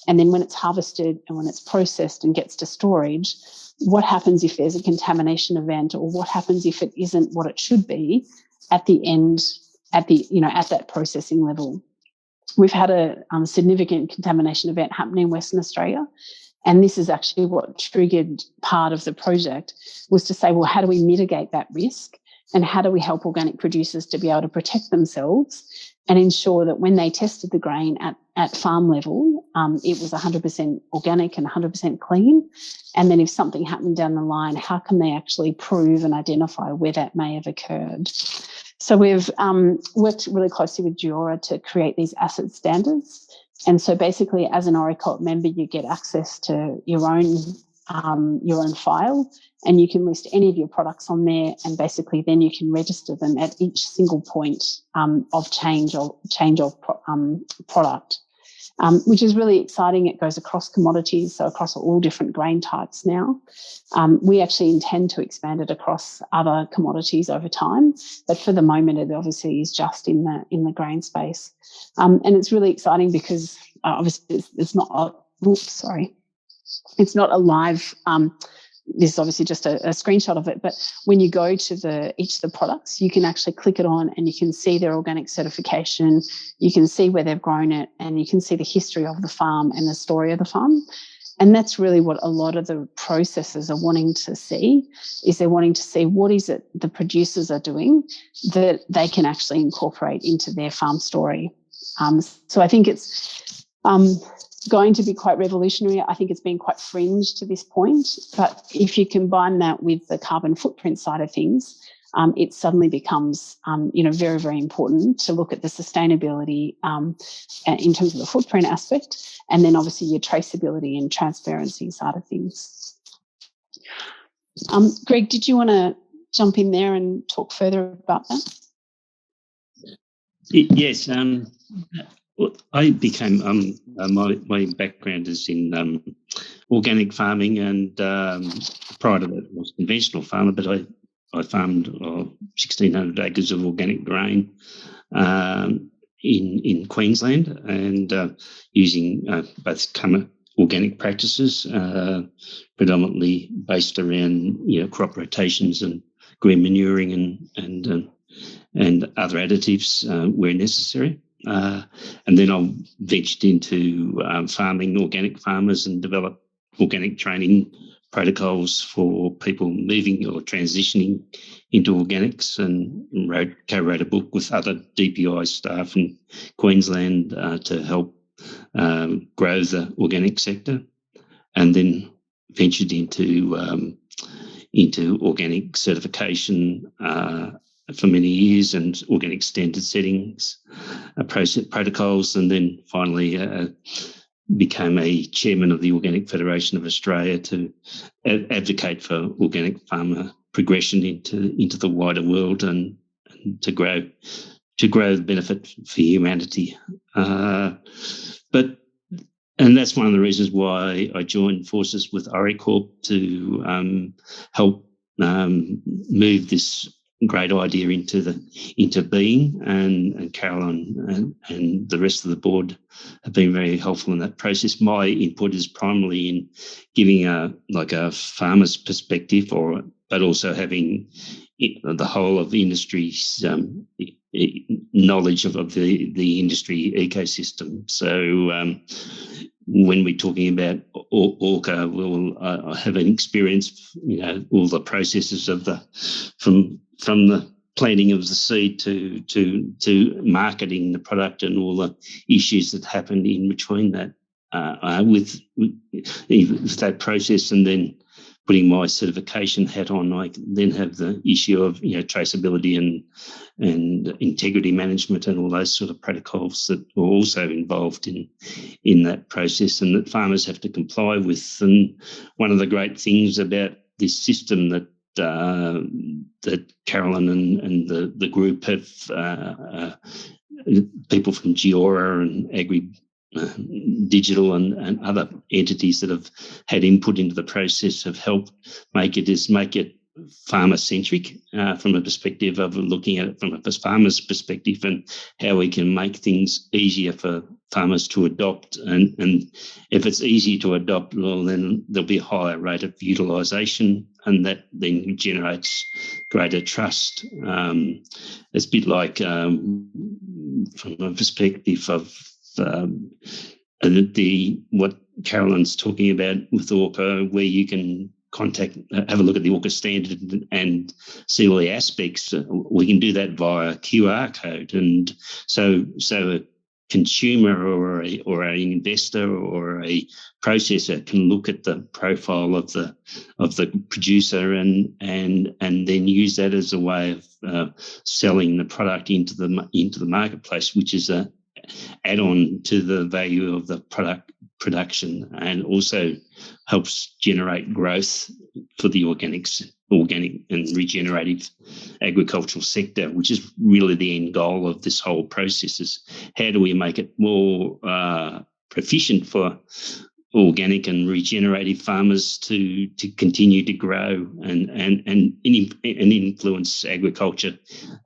and then when it's harvested and when it's processed and gets to storage. What happens if there's a contamination event, or what happens if it isn't what it should be at the end, at that processing level? We've had a significant contamination event happening in Western Australia, and this is actually what triggered part of the project, was to say, well, how do we mitigate that risk, and how do we help organic producers to be able to protect themselves and ensure that when they tested the grain at farm level, it was 100% organic and 100% clean. And then if something happened down the line, how can they actually prove and identify where that may have occurred? So we've worked really closely with Giora to create these asset standards. And so basically, as an ORIC member, you get access to your own file, and you can list any of your products on there, and basically then you can register them at each single point of change of product, which is really exciting. It goes across commodities, so across all different grain types now. We actually intend to expand it across other commodities over time, but for the moment it obviously is just in the grain space. And it's really exciting because obviously it's not a live, this is obviously just a screenshot of it, but when you go to each of the products, you can actually click it on and you can see their organic certification, you can see where they've grown it, and you can see the history of the farm and the story of the farm. And that's really what a lot of the processors are wanting to see, is they're wanting to see what is it the producers are doing that they can actually incorporate into their farm story. So I think it's going to be quite revolutionary. I think it's been quite fringe to this point, but if you combine that with the carbon footprint side of things, it suddenly becomes, very, very important to look at the sustainability in terms of the footprint aspect, and then obviously your traceability and transparency side of things. Greg, did you want to jump in there and talk further about that? Yes. I became, my background is in organic farming, and prior to that I was a conventional farmer, but I farmed 1,600 acres of organic grain in Queensland, and using both organic practices, predominantly based around crop rotations and green manuring and other additives where necessary. And then I ventured into farming organic farmers and developed organic training protocols for people moving or transitioning into organics, and co-wrote a book with other DPI staff in Queensland to help grow the organic sector, and then ventured into organic certification for many years, and organic standard settings, process protocols, and then finally became a chairman of the Organic Federation of Australia to advocate for organic farmer progression into the wider world, and to grow the benefit for humanity. And that's one of the reasons why I joined forces with ORIC to help move this great idea into being, and Carolyn and the rest of the board have been very helpful in that process. My input is primarily in giving a farmer's perspective, but also having the whole of the industry's knowledge of the industry ecosystem. So when we're talking about ORCA, we'll have an experience, all the processes of from the planting of the seed to marketing the product, and all the issues that happened in between that with that process. And then putting my certification hat on, I then have the issue of traceability and integrity management and all those sort of protocols that were also involved in that process, and that farmers have to comply with. And one of the great things about this system that Carolyn and the group have, people from Giora and Agri Digital and other entities that have had input into the process, have helped make it farmer-centric from a perspective of looking at it from a farmer's perspective, and how we can make things easier for farmers to adopt. And if it's easy to adopt, well, then there'll be a higher rate of utilisation, and that then generates greater trust. It's a bit like from a perspective of what Carolyn's talking about with ORCA, where you can have a look at the ORCA standard and see all the aspects. We can do that via QR code, and so a consumer or an investor or a processor can look at the profile of the producer and then use that as a way of selling the product into the marketplace, which is a add-on to the value of the product production, and also helps generate growth for the organic and regenerative agricultural sector, which is really the end goal of this whole process. Is how do we make it more proficient for organic and regenerative farmers to continue to grow and influence agriculture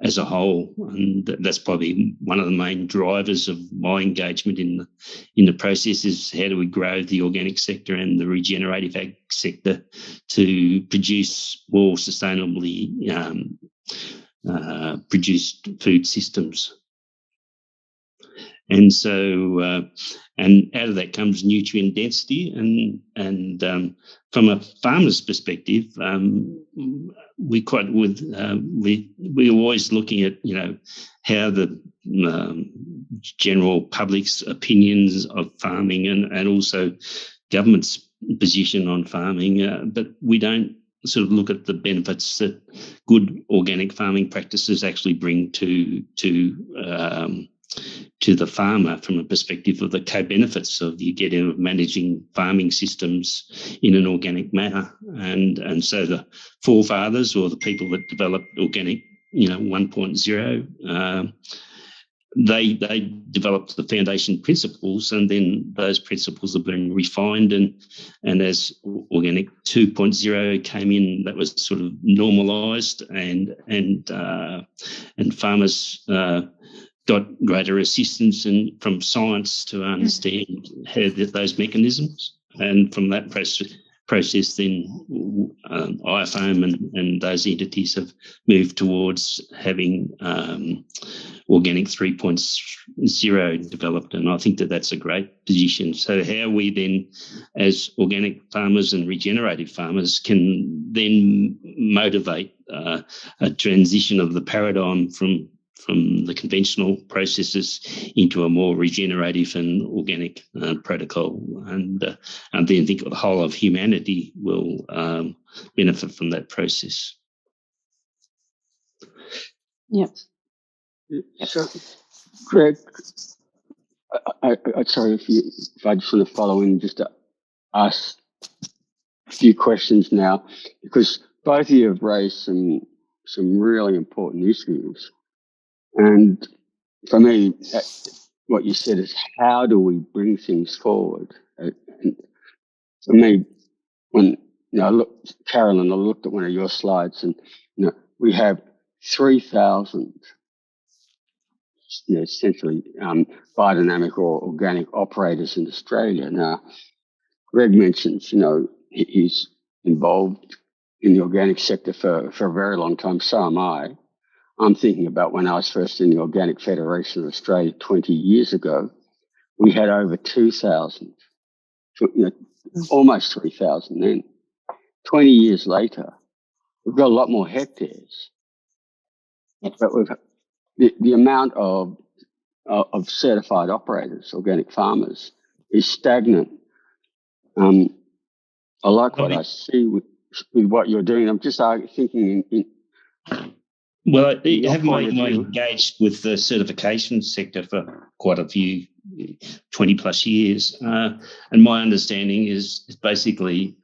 as a whole. And that's probably one of the main drivers of my engagement in the process, is how do we grow the organic sector and the regenerative ag sector to produce more sustainably produced food systems. And so, and out of that comes nutrient density, and from a farmer's perspective, we're always looking at how the general public's opinions of farming and also government's position on farming, but we don't sort of look at the benefits that good organic farming practices actually bring to the farmer from a perspective of the co-benefits of you getting of managing farming systems in an organic manner. And so the forefathers or the people that developed organic, 1.0, they developed the foundation principles, and then those principles have been refined. And as organic 2.0 came in, that was sort of normalised, and farmers got greater assistance from science to understand how those mechanisms. And from that process then IFOAM and those entities have moved towards having organic 3.0 developed, and I think that that's a great position. So how we then, as organic farmers and regenerative farmers, can then motivate a transition of the paradigm from the conventional processes into a more regenerative and organic protocol, and then think the whole of humanity will benefit from that process. Yep. So, Greg, I'm sorry if I just want to follow in just to ask a few questions now, because both of you have raised some really important issues. And for me, what you said is, how do we bring things forward? And for me, when Carolyn, I looked at one of your slides, and we have 3,000, essentially biodynamic or organic operators in Australia. Now, Greg mentions, he's involved in the organic sector for a very long time. So am I. I'm thinking about when I was first in the Organic Federation of Australia 20 years ago. We had over 2,000, almost 3,000 then. 20 years later, we've got a lot more hectares. Yep. But the amount of certified operators, organic farmers, is stagnant. I like what I see with what you're doing. I'm just thinking Well, I have engaged with the certification sector for quite a few, 20 plus years. And my understanding is basically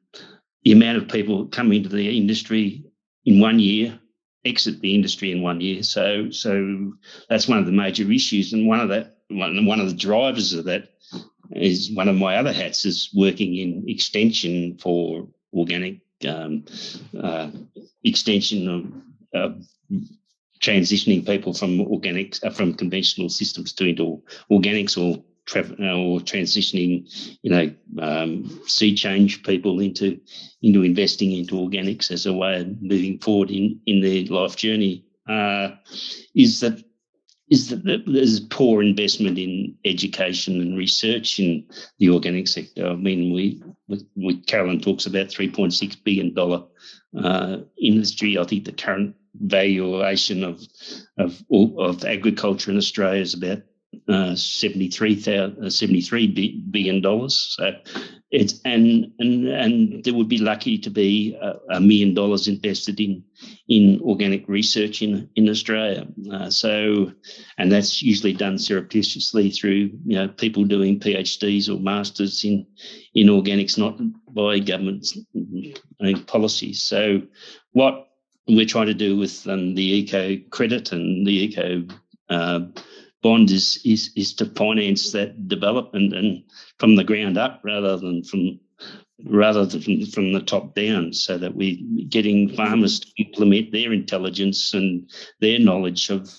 the amount of people come into the industry in 1 year, exit the industry in 1 year. So that's one of the major issues. And one of the drivers of that is one of my other hats is working in extension for organic extension of transitioning people from organics, from conventional systems into organics, or transitioning, sea change people into investing into organics as a way of moving forward in their life journey. Is that there's poor investment in education and research in the organic sector. I mean, Carolyn talks about $3.6 billion industry. I think the current valuation of agriculture in Australia is about $73 billion. So it's and there would be lucky to be $1 million invested in organic research in Australia. And that's usually done surreptitiously through people doing PhDs or masters in organics, not by government policies. So what we're trying to do with the eco credit and the eco bond is to finance that development and from the ground up rather than from the top down, so that we're getting farmers to implement their intelligence and their knowledge of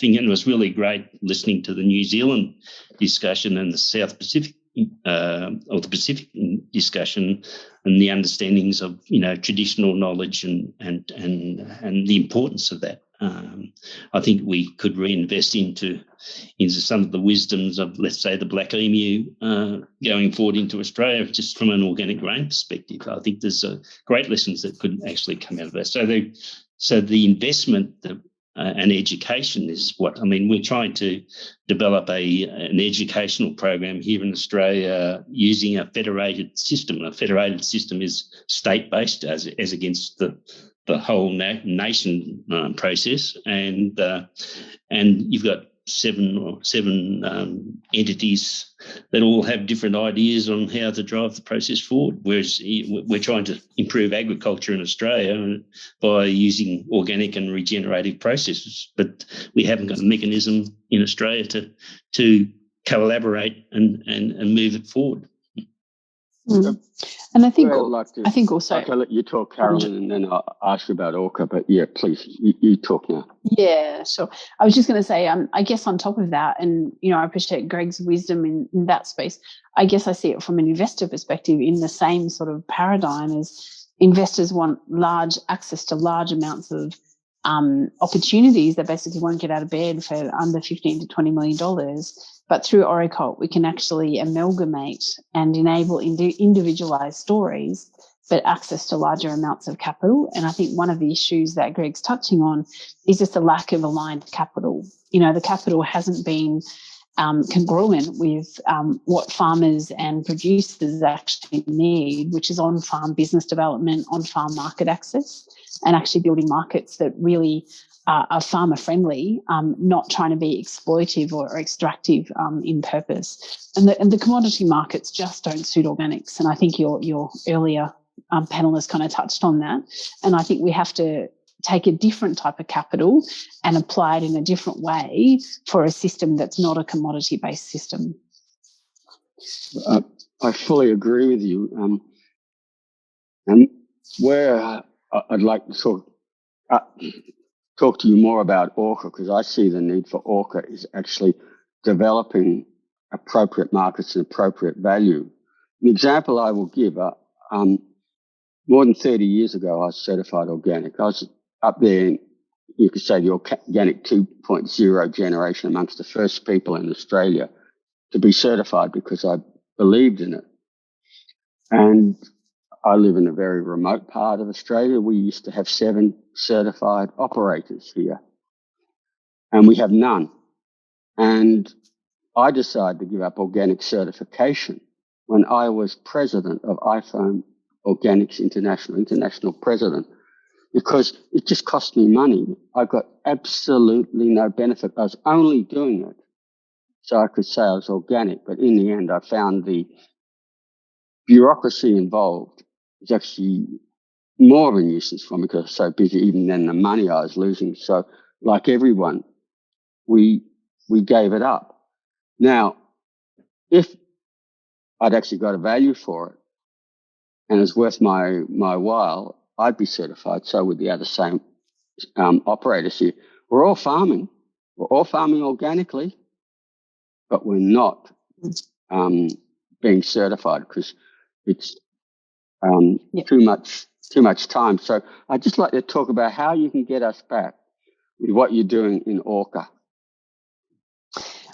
thing. And it was really great listening to the New Zealand discussion and the South Pacific or the Pacific discussion, and the understandings of traditional knowledge and the importance of that. I think we could reinvest into some of the wisdoms of, let's say, the black emu going forward into Australia, just from an organic grain perspective. I think there's great lessons that could actually come out of that. So the investment that and education is what I mean. We're trying to develop an educational program here in Australia using a federated system. A federated system is state-based as against the whole nation process, and you've got seven entities that all have different ideas on how to drive the process forward. Whereas we're trying to improve agriculture in Australia by using organic and regenerative processes, but we haven't got a mechanism in Australia to collaborate and move it forward. Mm. And I think I'll let you talk, Carolyn, and then I'll ask you about ORCA. But yeah, please, you talk now. Yeah, sure. I was just going to say, I guess on top of that, and I appreciate Greg's wisdom in that space. I guess I see it from an investor perspective in the same sort of paradigm as investors want access to large amounts of opportunities that basically won't get out of bed for under $15 to $20 million. But through ORIC, we can actually amalgamate and enable individualized stories, but access to larger amounts of capital. And I think one of the issues that Greg's touching on is just a lack of aligned capital. The capital hasn't been congruent with what farmers and producers actually need, which is on-farm business development, on-farm market access, and actually building markets that really are farmer friendly, not trying to be exploitive or extractive in purpose. And the commodity markets just don't suit organics. And I think your earlier panelists kind of touched on that. And I think we have to take a different type of capital and apply it in a different way for a system that's not a commodity-based system. I fully agree with you. And where I'd like to talk to you more about ORCA, because I see the need for ORCA is actually developing appropriate markets and appropriate value. An example I will give, more than 30 years ago, I was certified organic. I was up there in, you could say, the organic 2.0 generation, amongst the first people in Australia to be certified because I believed in it. And I live in a very remote part of Australia. We used to have 7 certified operators here, and we have none. And I decided to give up organic certification when I was president of iFarm Organics international president, because it just cost me money. I got absolutely no benefit. I was only doing it so I could say I was organic, but in the end I found the bureaucracy involved was actually more of a nuisance for me because I was so busy, even then the money I was losing. So like everyone, we gave it up. Now, if I'd actually got a value for it and it's worth my while, I'd be certified. So would the other same operators here. We're all farming organically, but we're not being certified because it's too much time. So I'd just like to talk about how you can get us back with what you're doing in ORCA.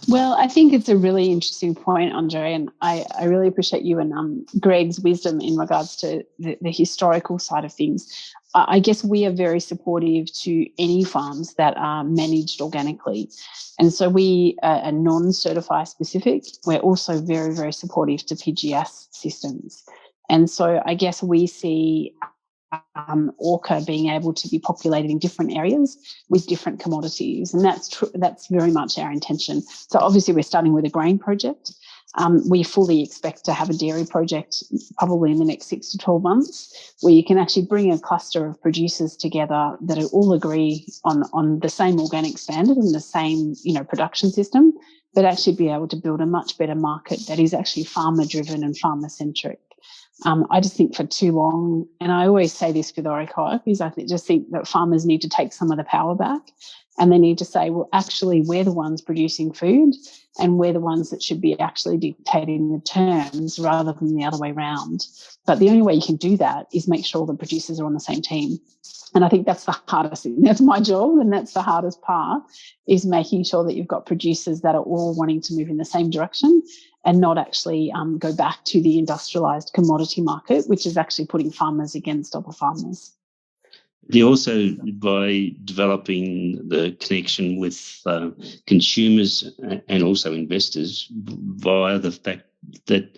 Well, I think it's a really interesting point, Andre, and I really appreciate you and Greg's wisdom in regards to the historical side of things. I guess we are very supportive to any farms that are managed organically. And so we are non-certified specific. We're also very, very supportive to PGS systems. And so I guess we see ORCA being able to be populated in different areas with different commodities. And that's very much our intention. So obviously we're starting with a grain project. We fully expect to have a dairy project probably in the next 6 to 12 months, where you can actually bring a cluster of producers together that all agree on the same organic standard and the same, production system, but actually be able to build a much better market that is actually farmer driven and farmer centric. I just think for too long, and I always say this with ORIC, is I just think that farmers need to take some of the power back, and they need to say, well, actually, we're the ones producing food and we're the ones that should be actually dictating the terms rather than the other way around. But the only way you can do that is make sure the producers are on the same team. And I think that's the hardest thing. That's my job, and that's the hardest part, is making sure that you've got producers that are all wanting to move in the same direction and not actually go back to the industrialised commodity market, which is actually putting farmers against other farmers. They also, by developing the connection with consumers and also investors via the fact that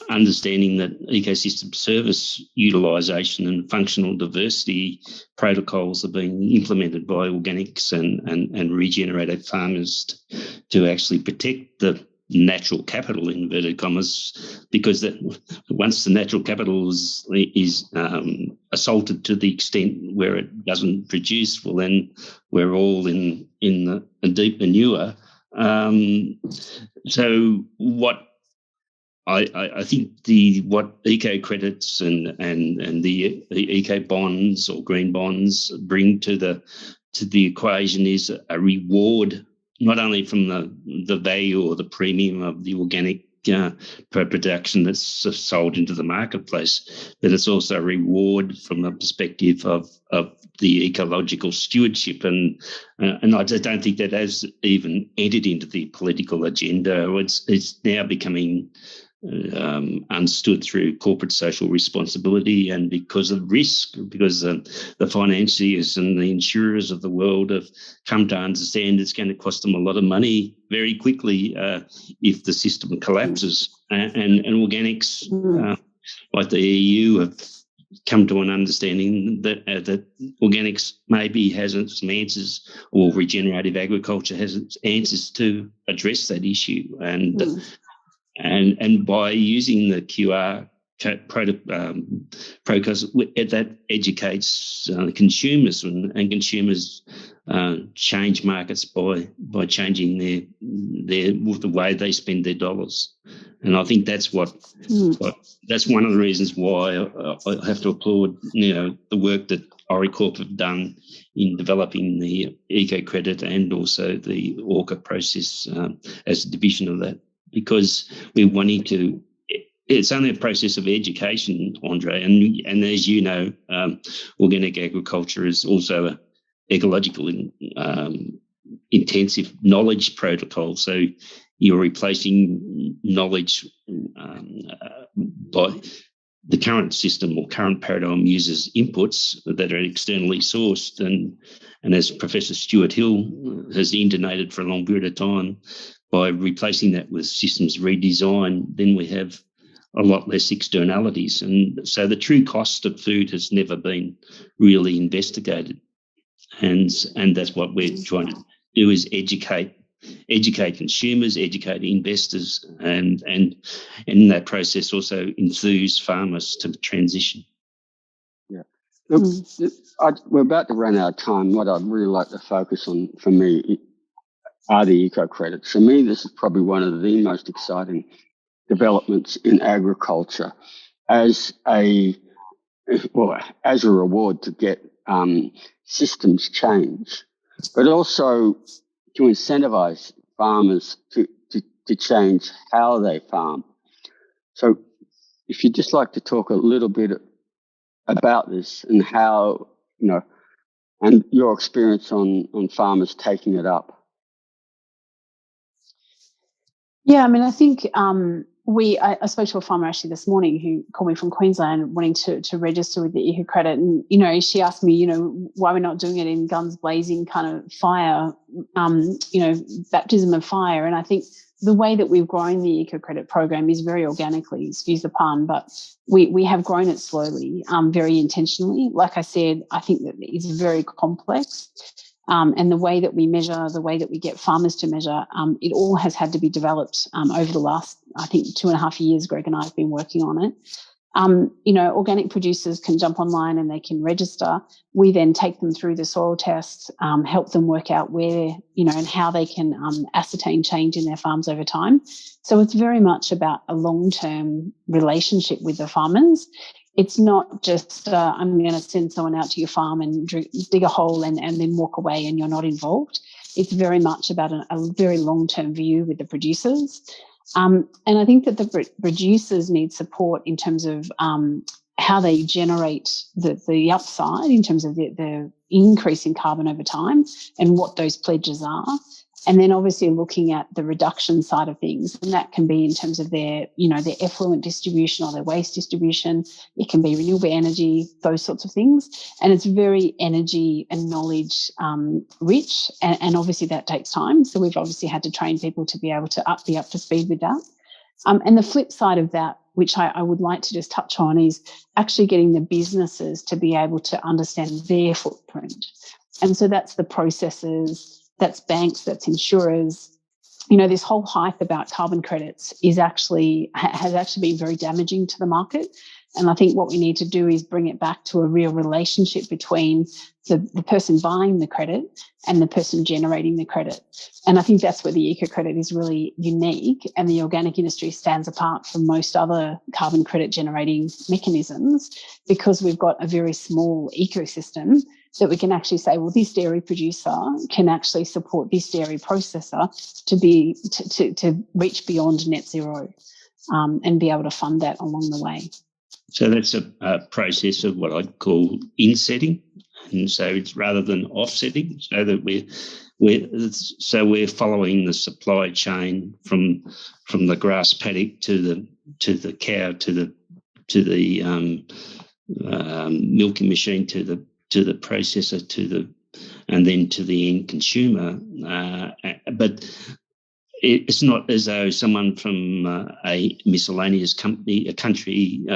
understanding that ecosystem service utilisation and functional diversity protocols are being implemented by organics and regenerative farmers to actually protect the natural capital, inverted commas, because that once the natural capital is assaulted to the extent where it doesn't produce, well, then we're all in a deep manure. So what I think what eco credits and the eco bonds or green bonds bring to the equation is a reward, not only from the value or the premium of the organic production that's sold into the marketplace, but it's also a reward from the perspective of the ecological stewardship. And I just don't think that has even entered into the political agenda. It's now becoming understood through corporate social responsibility, and because of risk, because the financiers and the insurers of the world have come to understand it's going to cost them a lot of money very quickly if the system collapses. And organics, like the EU, have come to an understanding that that organics maybe has some answers, or regenerative agriculture has its answers to address that issue. And by using the QR protocols, that educates consumers, and consumers change markets by changing the way they spend their dollars. And I think that's that's one of the reasons why I have to applaud the work that ORIC have done in developing the eco credit and also the ORCA process as a division of that. Because we're wanting to, it's only a process of education, Andre, and as you know, organic agriculture is also an ecological intensive knowledge protocol. So you're replacing knowledge by the current system or current paradigm uses inputs that are externally sourced, and as Professor Stuart Hill has intonated for a long period of time, by replacing that with systems redesign, then we have a lot less externalities. And so the true cost of food has never been really investigated. And that's what we're trying to do, is educate consumers, educate investors, and in that process also enthuse farmers to transition. Yeah. Look, we're about to run out of time. What I'd really like to focus on for me are the eco credits. For me, this is probably one of the most exciting developments in agriculture as a reward to get systems change, but also to incentivize farmers to change how they farm. So if you'd just like to talk a little bit about this and how, and your experience on farmers taking it up. Yeah, I mean, I think I spoke to a farmer actually this morning who called me from Queensland wanting to register with the eco credit, and she asked me why we're not doing it in guns blazing kind of fire, baptism of fire. And I think the way that we've grown the eco credit program is very organically, excuse the pun, but we have grown it slowly, very intentionally. Like I said, I think that it's very complex. And the way that we measure, the way that we get farmers to measure, it all has had to be developed over the last, I think, 2.5 years. Greg and I have been working on it. Organic producers can jump online and they can register. We then take them through the soil tests, help them work out where, and how they can ascertain change in their farms over time. So it's very much about a long-term relationship with the farmers. It's not just I'm going to send someone out to your farm and dig a hole and then walk away and you're not involved. It's very much about a very long-term view with the producers. And I think that the producers need support in terms of how they generate the upside in terms of the increase in carbon over time and what those pledges are. And then obviously looking at the reduction side of things, and that can be in terms of their, their effluent distribution or their waste distribution. It can be renewable energy, those sorts of things. And it's very energy and knowledge rich. And obviously that takes time. So we've obviously had to train people to be able to be up to speed with that. And the flip side of that, which I would like to just touch on, is actually getting the businesses to be able to understand their footprint. And so that's the processors, that's banks, that's insurers. This whole hype about carbon credits has actually been very damaging to the market. And I think what we need to do is bring it back to a real relationship between the person buying the credit and the person generating the credit. And I think that's where the eco credit is really unique, and the organic industry stands apart from most other carbon credit generating mechanisms, because we've got a very small ecosystem that we can actually say, well, this dairy producer can actually support this dairy processor to reach beyond net zero, and be able to fund that along the way. So that's a process of what I'd call insetting, and so it's rather than offsetting. So that we're following the supply chain from the grass paddock to the cow to the milking machine to the processor and then to the end consumer. But it's not as though someone from a miscellaneous country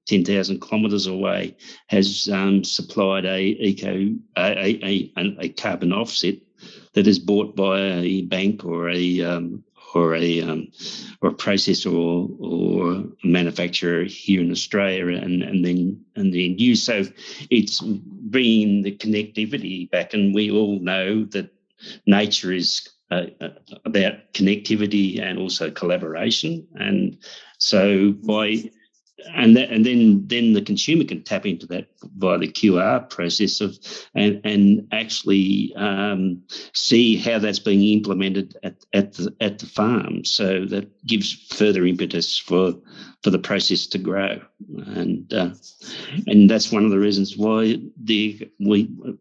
10,000 kilometres away has supplied a carbon offset that is bought by a bank or a processor or a manufacturer here in Australia and then used. So it's bringing the connectivity back, and we all know that nature is about connectivity and also collaboration, and so then the consumer can tap into that via the QR process and actually see how that's being implemented at the farm. So that gives further impetus for the process to grow, and that's one of the reasons why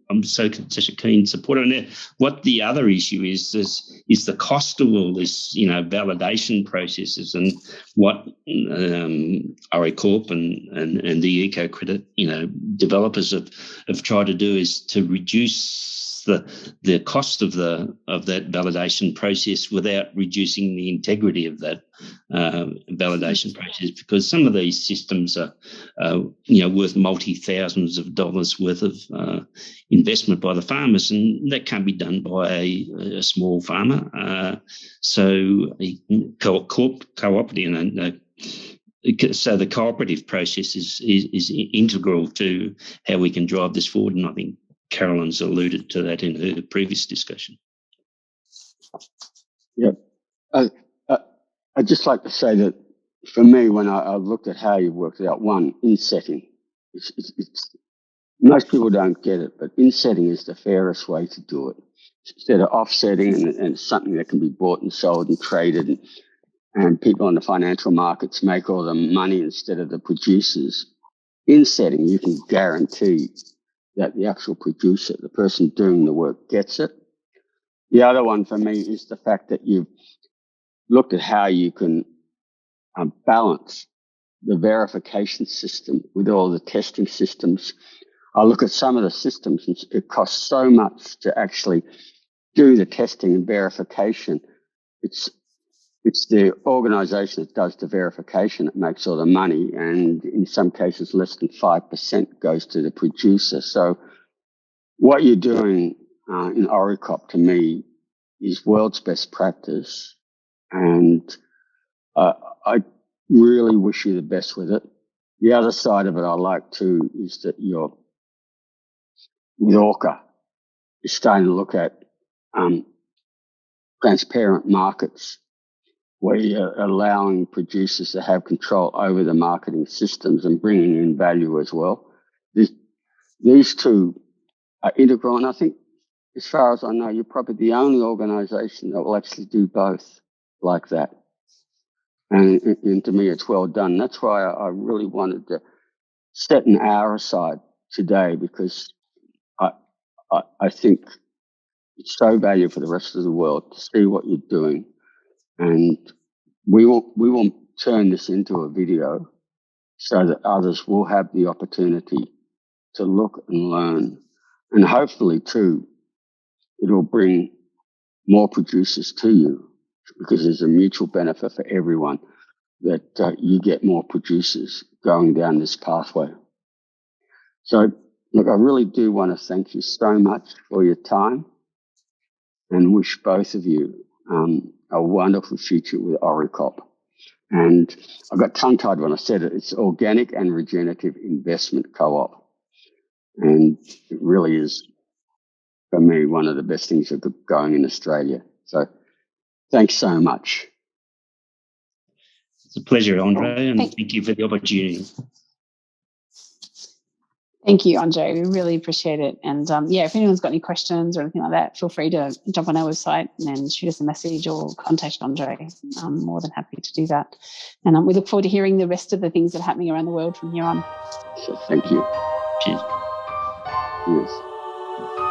I'm such a keen supporter. And what the other issue is the cost of all this, validation processes, and what ORIC and the eco credit developers have tried to do is to reduce the cost of that validation process without reducing the integrity of that validation process, because some of these systems are worth multi-thousands of dollars worth of investment by the farmers, and that can't be done by a small farmer. So cooperative so the cooperative process is integral to how we can drive this forward, and I think Carolyn's alluded to that in her previous discussion. Yeah, I'd just like to say that for me, when I looked at how you worked it out, one, insetting. It's most people don't get it, but insetting is the fairest way to do it. Instead of offsetting and something that can be bought and sold and traded, and people in the financial markets make all the money instead of the producers. Insetting, you can guarantee that the actual producer, the person doing the work, gets it. The other one for me is the fact that you've looked at how you can balance the verification system with all the testing systems. I look at some of the systems, and it costs so much to actually do the testing and verification. It's the organisation that does the verification that makes all the money, and in some cases less than 5% goes to the producer. So what you're doing in ORIC to me is world's best practice, and I really wish you the best with it. The other side of it I like too is that you're, with ORCA, you're starting to look at transparent markets, where you're allowing producers to have control over the marketing systems and bringing in value as well. These two are integral, and I think, as far as I know, you're probably the only organisation that will actually do both like that. And to me, it's well done. That's why I really wanted to set an hour aside today, because I think It's so valuable for the rest of the world to see what you're doing. And we will turn this into a video so that others will have the opportunity to look and learn. And hopefully, too, it'll bring more producers to you, because there's a mutual benefit for everyone that you get more producers going down this pathway. So, look, I really do want to thank you so much for your time and wish both of you a wonderful future with ORIC. And I got tongue-tied when I said it. It's Organic and Regenerative Investment Co-op. And it really is, for me, one of the best things that are going in Australia. So thanks so much. It's a pleasure, Andre, and thank you for the opportunity. Thank you, Andre. We really appreciate it. And if anyone's got any questions or anything like that, feel free to jump on our website and shoot us a message or contact Andre. I'm more than happy to do that. And we look forward to hearing the rest of the things that are happening around the world from here on. So thank you. Cheers. Cheers.